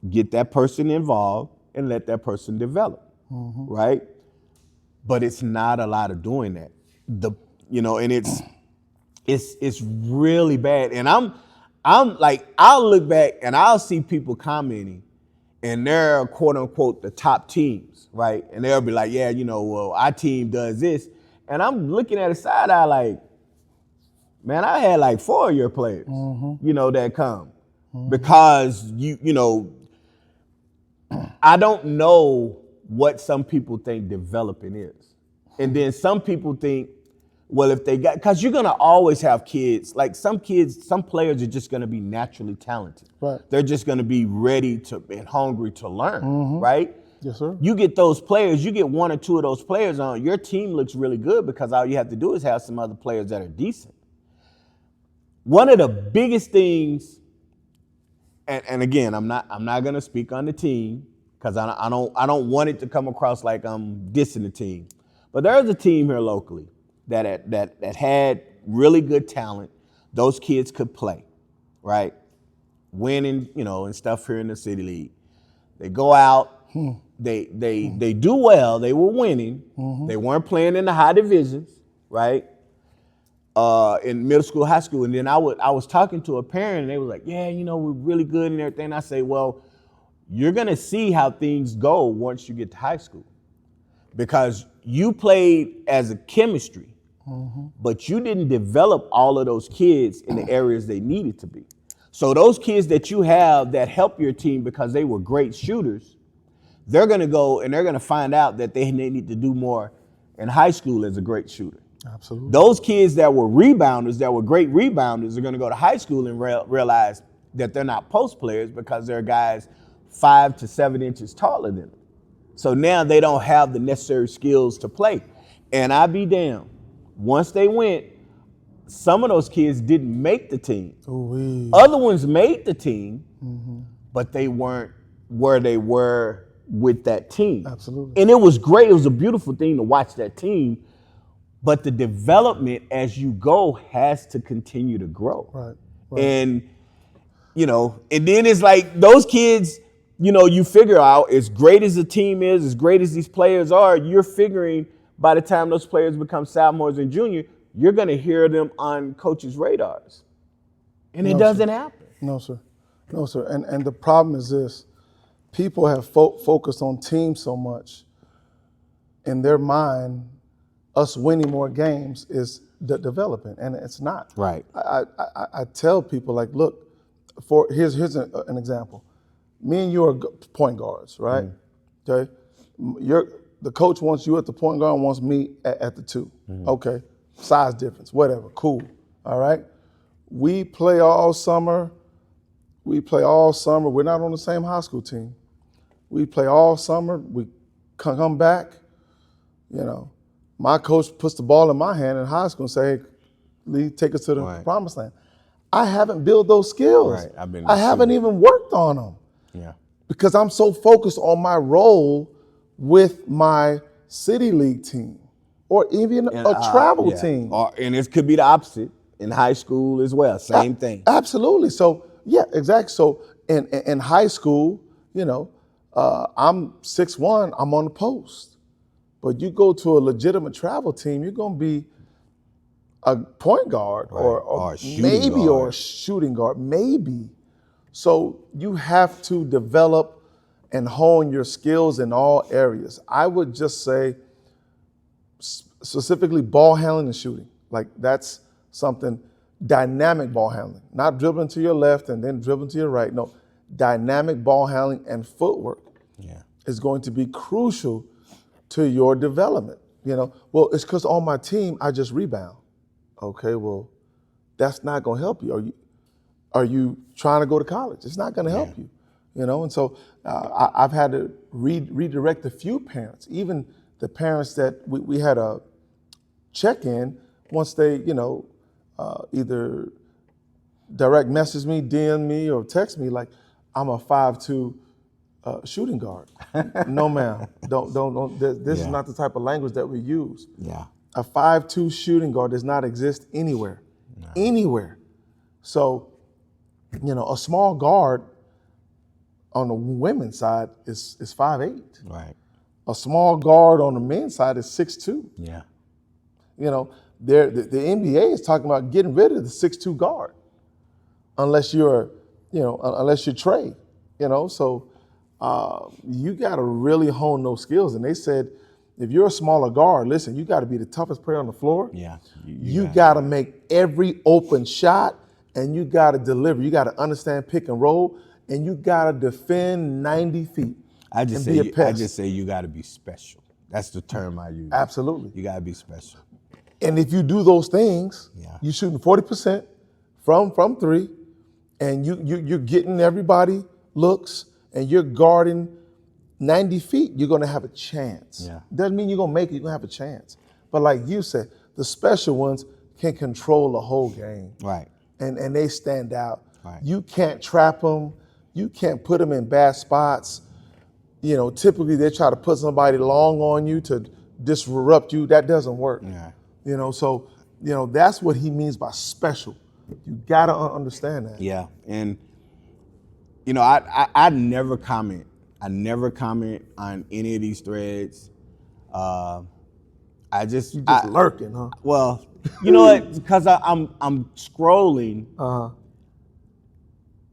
get that person involved and let that person develop, right? But it's not a lot of doing that. And it's really bad. And I'm like, I'll look back and I'll see people commenting, and they're quote unquote the top teams, right? And they'll be like, yeah, well, our team does this. And I'm looking at the side eye like, man, I had like 4 of your players, that come. Because I don't know what some people think developing is. And then some people think, well, if they because you're gonna always have kids, like some players are just gonna be naturally talented. Right. They're just gonna be ready and hungry to learn, right? Yes, sir. You get those players, you get 1 or 2 of those players on, your team looks really good because all you have to do is have some other players that are decent. One of the biggest things, and again, I'm not gonna speak on the team because I don't want it to come across like I'm dissing the team. But there's a team here locally that had really good talent. Those kids could play, right? Winning, and stuff here in the city league. They go out, they do well. They were winning. They weren't playing in the high divisions, right? In middle school, high school, and then I was talking to a parent, and they were like, "Yeah, we're really good and everything." And I say, "Well, you're gonna see how things go once you get to high school, because you played as a chemistry, but you didn't develop all of those kids in the areas they needed to be. So those kids that you have that help your team because they were great shooters, they're gonna go and they're gonna find out that they need to do more in high school as a great shooter." Absolutely. Those kids that were rebounders, that were great rebounders, are going to go to high school and realize that they're not post players because they're guys 5 to 7 inches taller than them. So now they don't have the necessary skills to play. And I be damned. Once they went, some of those kids didn't make the team. Ooh-wee. Other ones made the team, but they weren't where they were with that team. Absolutely. And it was great. It was a beautiful thing to watch that team. But the development as you go has to continue to grow. Right. And, and then it's like those kids, you figure out as great as the team is, as great as these players are, you're figuring by the time those players become sophomores and junior, you're going to hear them on coaches' radars. And it doesn't happen. No, sir. No, sir. And the problem is this. People have focused on teams so much. In their mind, us winning more games is development, and it's not. Right. I tell people, like, look, here's an example. Me and you are point guards, right? Okay. The coach wants you at the point guard and wants me at the 2. Okay. Size difference, whatever. Cool. All right. We play all summer. We're not on the same high school team. We play all summer. We come back. My coach puts the ball in my hand in high school and say, hey, Lee, take us to the promised land. I haven't built those skills. Right. I haven't even worked on them. Yeah. Because I'm so focused on my role with my city league team or even a travel team. And it could be the opposite in high school as well. Same thing. Absolutely. So, yeah, exactly. So in high school, I'm 6'1", I'm on the post. But you go to a legitimate travel team, you're going to be a point guard or maybe a shooting guard, maybe. So you have to develop and hone your skills in all areas. I would just say specifically ball handling and shooting. Like that's something, dynamic ball handling, not dribbling to your left and then dribbling to your right. No, dynamic ball handling and footwork is going to be crucial to your development. Well, it's because on my team, I just rebound. Okay, well, that's not going to help you. Are you trying to go to college? It's not going to help you. And so I've had to redirect a few parents, even the parents that we had a check-in once they, either direct message me, DM me, or text me like, I'm a 5'2" shooting guard. No, ma'am. Don't. This is not the type of language that we use. Yeah. A 5'2" shooting guard does not exist anywhere. No. Anywhere. So, a small guard on the women's side is 5'8". Right. A small guard on the men's side is 6'2". Yeah. The NBA is talking about getting rid of the 6'2" guard, unless you're Trey. So. You got to really hone those skills. And they said, if you're a smaller guard, listen, you got to be the toughest player on the floor. Yeah. You got to make every open shot, and you got to deliver. You got to understand pick and roll, and you got to defend 90 feet. I just say you got to be special. That's the term I use. Absolutely. You got to be special. And if you do those things, you're shooting 40% from 3, and you're getting everybody looks, and you're guarding 90 feet, you're going to have a chance. Yeah. Doesn't mean you're going to make it, you're going to have a chance. But like you said, the special ones can control the whole game. Right. And they stand out. Right. You can't trap them. You can't put them in bad spots. Typically they try to put somebody long on you to disrupt you. That doesn't work. Yeah. So that's what he means by special. You got to understand that. Yeah. And I never comment. I never comment on any of these threads. You just lurking, huh? Well, you know what? Because I'm scrolling,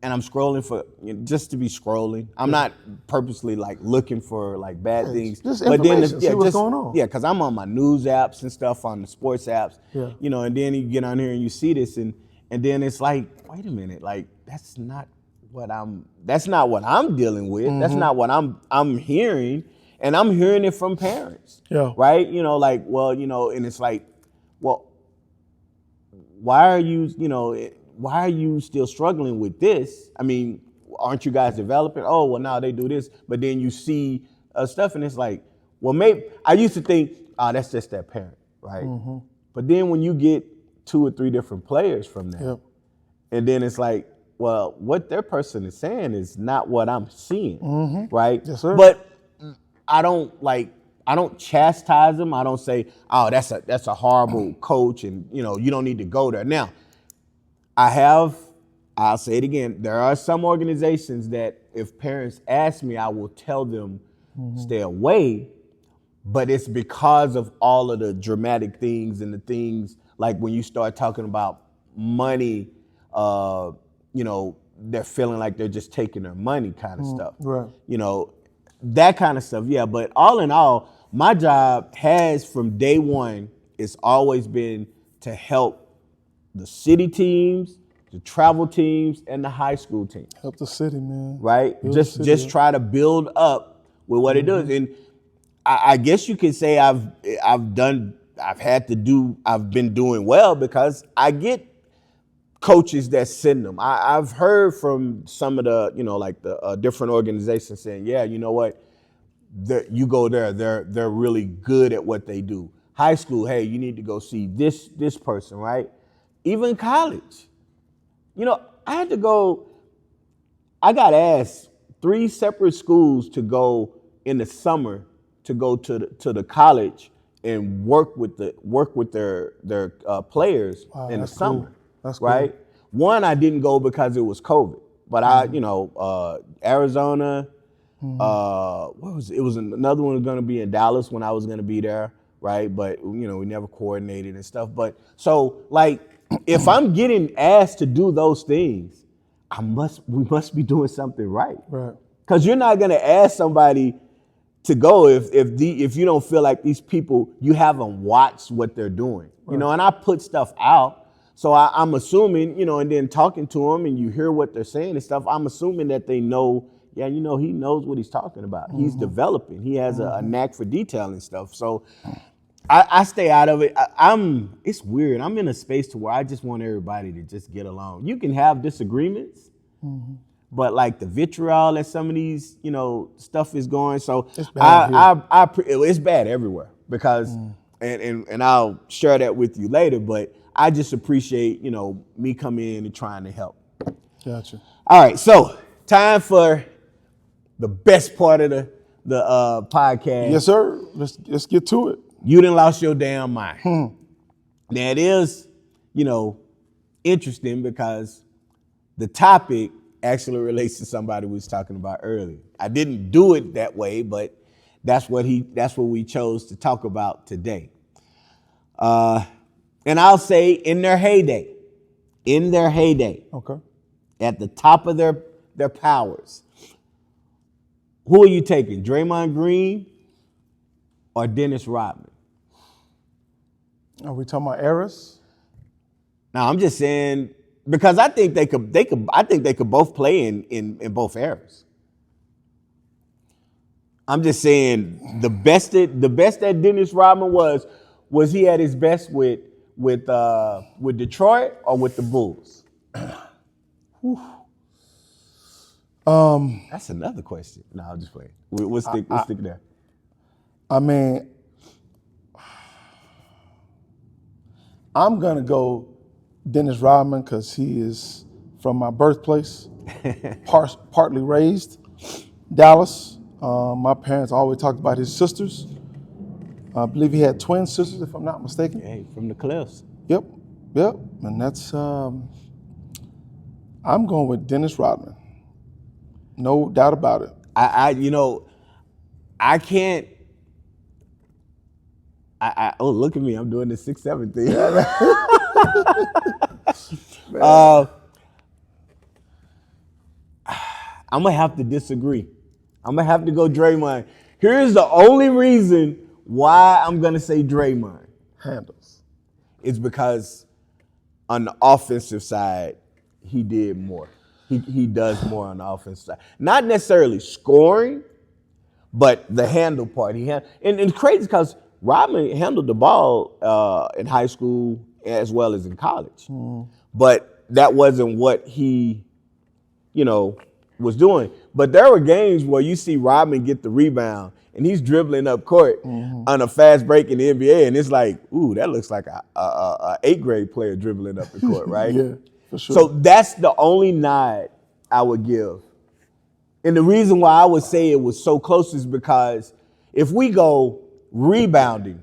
and I'm scrolling for just to be scrolling. I'm not purposely like looking for like bad things. Just information. See what's going on. Yeah, because I'm on my news apps and stuff, on the sports apps. Yeah. And then you get on here and you see this, and then it's like, wait a minute, like that's not what I'm dealing with. Mm-hmm. That's not what I'm hearing. And I'm hearing it from parents. Yeah. Right? And it's like, well, why are you still struggling with this? I mean, aren't you guys developing? Oh, well, now they do this. But then you see stuff and it's like, well, maybe I used to think, that's just that parent, right? Mm-hmm. But then when you get 2 or 3 different players from that, and then it's like, well, what their person is saying is not what I'm seeing, right? Yes, sir. But I don't chastise them. I don't say, oh, that's a horrible coach, and you don't need to go there. Now, I'll say it again. There are some organizations that if parents ask me, I will tell them stay away. But it's because of all of the dramatic things and the things like when you start talking about money, they're feeling like they're just taking their money kind of stuff. Right. That kind of stuff. Yeah. But all in all, my job has from day one, it's always been to help the city teams, the travel teams, and the high school teams. Help the city, man. Right? Build Just the city up. try to build up with what it does. And I guess you could say I've been doing well because I get coaches that send them. I've heard from some of the, the different organizations saying, yeah, you know what, you go there, they're really good at what they do. High school, hey, you need to go see this person, right? Even college. I got asked 3 separate schools to go in the summer to go to the college and work with their players in the summer. Cool. That's right. Cool. One, I didn't go because it was COVID, but Arizona. What was it? It was another one going to be in Dallas when I was going to be there, right? But we never coordinated and stuff. But so like, if I'm getting asked to do those things, we must be doing something right. Right. Because you're not going to ask somebody to go if you don't feel like these people, you haven't watched what they're doing. Right. And I put stuff out. So I'm assuming, and then talking to them and you hear what they're saying and stuff, I'm assuming that they know, he knows what he's talking about. He's developing. He has a knack for detailing stuff. So I stay out of it. It's weird. I'm in a space to where I just want everybody to just get along. You can have disagreements, but like the vitriol that some of these, stuff is going. So it's bad it's bad everywhere because, and I'll share that with you later, but I just appreciate, me coming in and trying to help. Gotcha. All right. So time for the best part of the podcast. Yes, sir. Let's get to it. You done lost your damn mind. Now it is, interesting because the topic actually relates to somebody we was talking about earlier. I didn't do it that way, but that's what we chose to talk about today. And I'll say in their heyday, Okay. at the top of their powers, who are you taking, Dreymond Green or Dennis Rodman? Are we talking about eras? Now I'm just saying because I think they could both play in both eras. I'm just saying the best that Dennis Rodman was he at his best with Detroit or with the Bulls? That's another question. No, I'm just playing. We'll stick there. I mean, I'm gonna go Dennis Rodman because he is from my birthplace, partly raised Dallas. My parents always talked about his sisters. I believe he had twin sisters, if I'm not mistaken. Hey, from the Cliffs. Yep. And that's I'm going with Dennis Rodman. No doubt about it. I can't. Oh, look at me! I'm doing the 6'7" thing. I'm gonna have to disagree. I'm gonna have to go Dreymond. Here's the only reason why I'm gonna say Dreymond. Handles. It's because on the offensive side, he did more. He does more on the offensive side. Not necessarily scoring, but the handle part. And it's crazy because Rodman handled the ball in high school as well as in college. But that wasn't what he, was doing. But there were games where you see Rodman get the rebound and he's dribbling up court on a fast break in the NBA, and it's like, ooh, that looks like a 8th grade player dribbling up the court, right? Yeah, for sure. So that's the only nod I would give. And the reason why I would say it was so close is because if we go rebounding,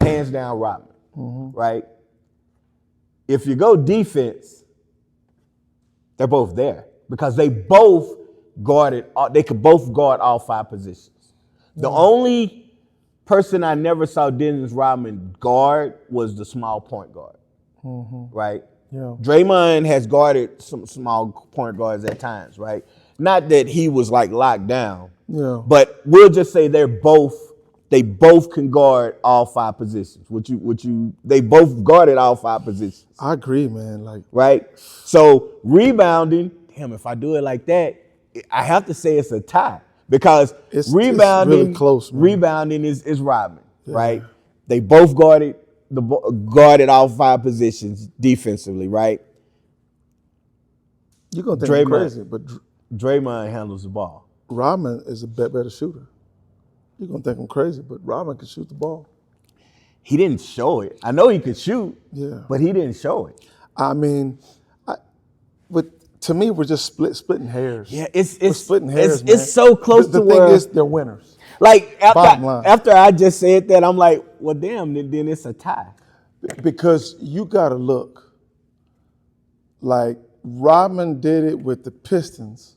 hands down Rodman, right? If you go defense, they're both there because they both They could both guard all 5 positions. The only person I never saw Dennis Rodman guard was the small point guard. Right? Yeah. Dreymond has guarded some small point guards at times, right? Not that he was like locked down, but we'll just say they both can guard all 5 positions. They both guarded all 5 positions. I agree, man. Right? So rebounding, damn, if I do it like that, I have to say it's a tie because rebounding, it's really close, man. Rebounding is Rodman, right? They both guarded all 5 positions defensively, right? You're gonna think I'm crazy, but Dreymond handles the ball. Rodman is a better shooter. You're gonna think I'm crazy, but Rodman can shoot the ball. He didn't show it. I know he could shoot, but he didn't show it. I mean, to me, we're just splitting hairs. Yeah, we're splitting hairs, man. It's so close to the thing is, they're winners. Like Bottom after I just said that, I'm like, well, damn, then it's a tie. Because you gotta look. Like Rodman did it with the Pistons,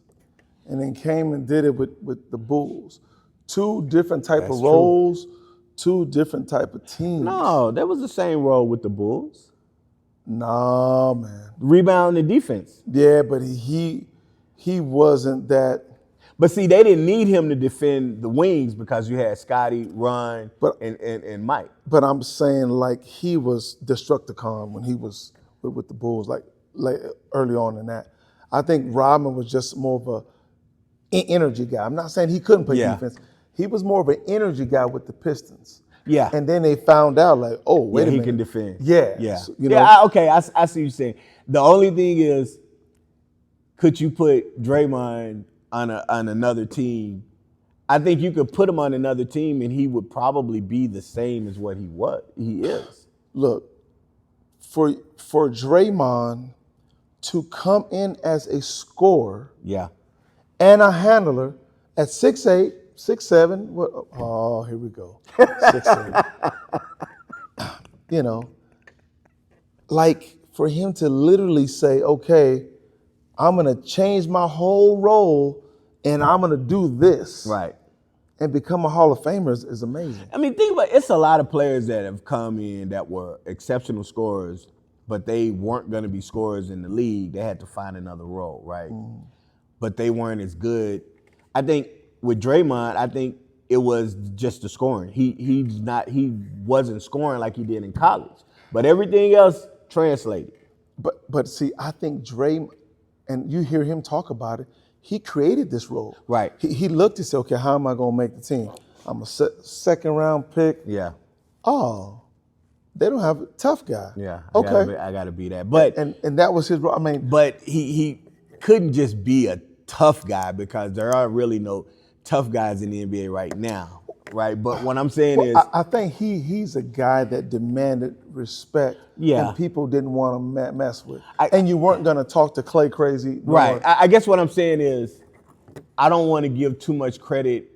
and then came and did it with the Bulls. 2 different type of roles, 2 different type of teams. No, that was the same role with the Bulls. No, man. Rebound and defense. Yeah, but he wasn't that. But see, they didn't need him to defend the wings because you had Scotty, Ron, and Mike. But I'm saying like he was Destructicon when he was with the Bulls, like early on in that. I think Rodman was just more of a energy guy. I'm not saying he couldn't play defense. He was more of an energy guy with the Pistons. Yeah. And then they found out like, oh, wait a minute. He can defend. Yeah. Yeah. So, I see what you're saying. The only thing is, could you put Dreymond on another team? I think you could put him on another team and he would probably be the same as what he is. Look, for Dreymond to come in as a scorer and a handler at 6'8", 6'7", oh, here we go. 6'8". Like for him to literally say, okay, I'm gonna change my whole role and I'm gonna do this. Right. And become a Hall of Famer is amazing. I mean, think about it. It's a lot of players that have come in that were exceptional scorers, but they weren't gonna be scorers in the league. They had to find another role, right? But they weren't as good. I think with Dreymond, I think it was just the scoring. He wasn't scoring like he did in college, but everything else translated. But see, I think Dreymond, and you hear him talk about it, he created this role. Right. He looked and said, okay, how am I gonna make the team? I'm a second round pick. Yeah. Oh, they don't have a tough guy. Yeah. Okay. I gotta be that. But and that was his role. I mean, but he couldn't just be a tough guy because there are really no tough guys in the NBA right now, right? But what I'm saying is, I think he's a guy that demanded respect. And people didn't want to mess with. And you weren't going to talk to Klay crazy. Right. I guess what I'm saying is, I don't want to give too much credit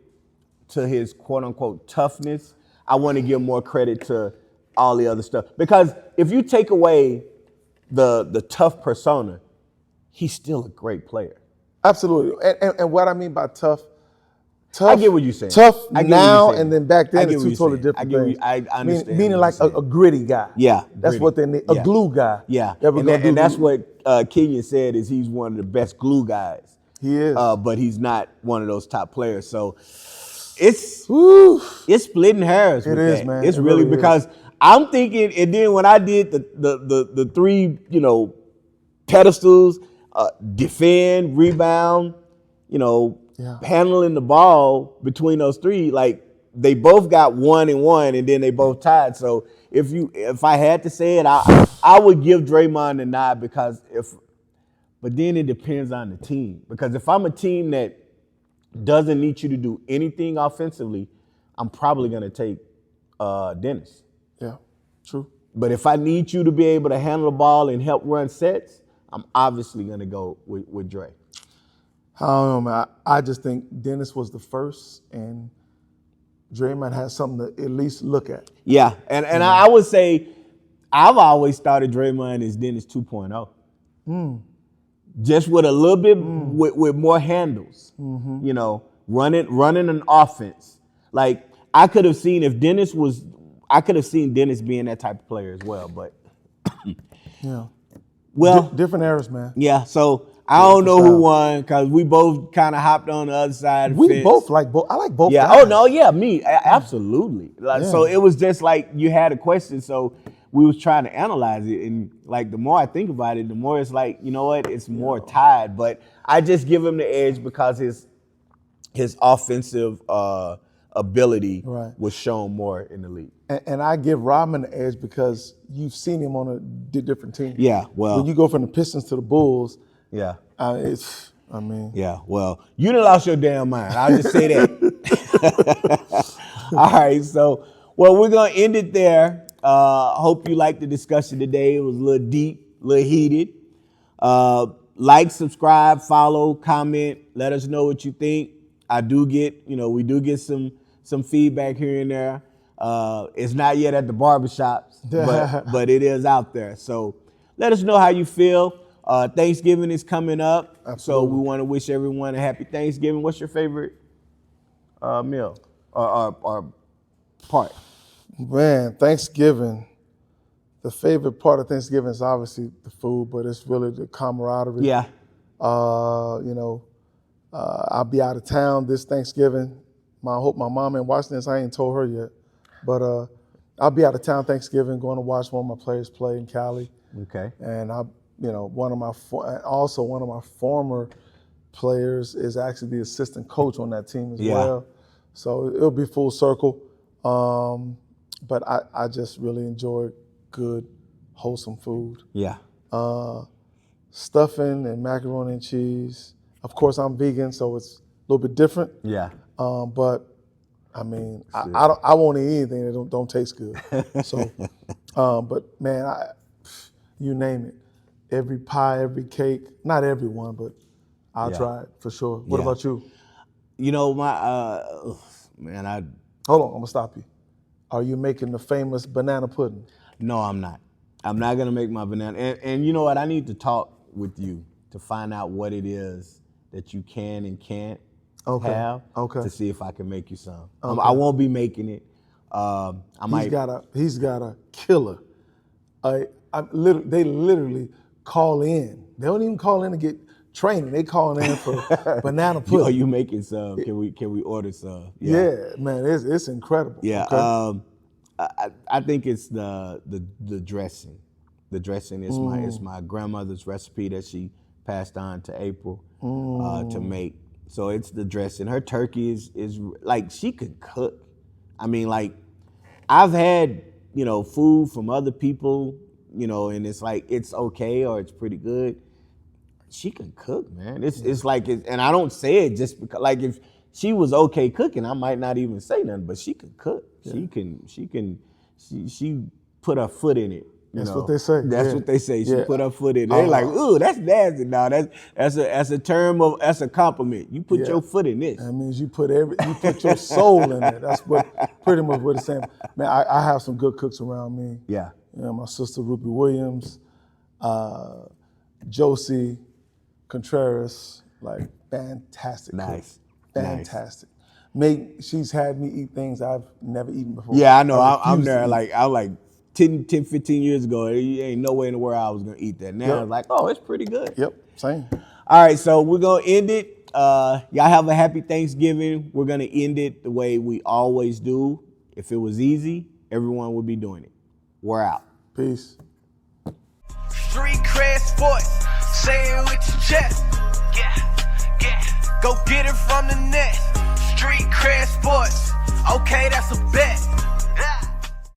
to his quote unquote toughness. I want to give more credit to all the other stuff. Because if you take away the tough persona, he's still a great player. Absolutely. And what I mean by tough, I get what you're saying. Tough now and then back then it's 2 totally different things. I understand. Meaning like a gritty guy. Yeah. That's what they need. A glue guy. Yeah. And that's what Kenyon said is he's one of the best glue guys. He is. But he's not one of those top players. So it's splitting hairs with it is, that. Man. It's really because I'm thinking, and then when I did the 3, pedestals, defend, rebound, handling the ball between those 3, like they both got 1 and 1, and then they both tied. So if I had to say it, I would give Dreymond the nod but then it depends on the team. Because if I'm a team that doesn't need you to do anything offensively, I'm probably gonna take Dennis. Yeah, true. But if I need you to be able to handle the ball and help run sets, I'm obviously gonna go with Dre. I don't know, man. I just think Dennis was the first, and Dreymond has something to at least look at. Yeah, and I would say I've always thought of Dreymond as Dennis 2.0. just with a little bit with more handles. You know, running an offense. Like I could have seen Dennis being that type of player as well, but Yeah. well, different eras, man. yeah. So I don't know who won because we both kind of hopped on the other side. Of the fence. Both like both. I like both. Yeah. Guys. Oh no. Yeah. Me. Absolutely. Like so, it was just like you had a question, so we was trying to analyze it, and like the more I think about it, the more it's like, you know what, it's more tied. But I just give him the edge because his offensive ability was shown more in the league. And I give Rodman the edge because you've seen him on a different team. Yeah. Well, when you go from the Pistons to the Bulls. Yeah. Yeah, well, you done lost your damn mind. I'll just say that. All right, so, we're going to end it there. Hope you liked the discussion today. It was a little deep, a little heated. Like, subscribe, follow, comment. Let us know what you think. We do get some feedback here and there. It's not yet at the barbershops, but it is out there. So let us know how you feel. Thanksgiving is coming up, so we want to wish everyone a happy Thanksgiving. What's your favorite meal or part? Man, Thanksgiving. The favorite part of Thanksgiving is obviously the food, but it's really the camaraderie. Yeah. I'll be out of town this Thanksgiving. I hope my mom ain't watching this. I ain't told her yet, but I'll be out of town Thanksgiving, going to watch one of my players play in Cali. Okay. And one of my former players is actually the assistant coach on that team as well. So it'll be full circle. But I just really enjoy good, wholesome food. Yeah. Stuffing and macaroni and cheese. Of course, I'm vegan, so it's a little bit different. Yeah. But I mean, I won't eat anything that don't taste good. So, but man, you name it. Every pie, every cake, not every one, but I'll try it for sure. What about you? You know, hold on, I'm gonna stop you. Are you making the famous banana pudding? No, I'm not. I'm not gonna make my banana. And you know what? I need to talk with you to find out what it is that you can and can't have. Okay. To see if I can make you some. Okay. I won't be making it. He's got a killer. They literally call in. They don't even call in to get training. They call in for banana pudding. Are you making some? Can we order some? Yeah, man, it's incredible. Yeah. Okay. I think it's the dressing. The dressing is my grandmother's recipe that she passed on to April to make. So it's the dressing. Her turkey is like, she could cook. I mean, like, I've had, food from other people, and it's like, it's okay or it's pretty good. She can cook, man. It's like, and I don't say it just because, like, if she was okay cooking, I might not even say nothing, but she can cook. Yeah. She put her foot in it. That's what they say. That's what they say. She put her foot in it. They're like, ooh, that's nasty. No, that's a term of, that's a compliment. You put your foot in this. That means you put your soul in it. That's pretty much what it's saying. Man, I have some good cooks around me. Yeah. My sister Ruby Williams, Josie Contreras, like fantastic. Nice. Cook. Fantastic. She's had me eat things I've never eaten before. Yeah, I know. I'm there. Like, I like 10, 15 years ago, there ain't no way in the world I was going to eat that. Now it's like, oh, it's pretty good. Yep, same. All right, so we're going to end it. Y'all have a happy Thanksgiving. We're going to end it the way we always do. If it was easy, everyone would be doing it. We're out. Peace. Street cred sports, say it with your chest. Yeah. Go get it from the net. Street cred sports.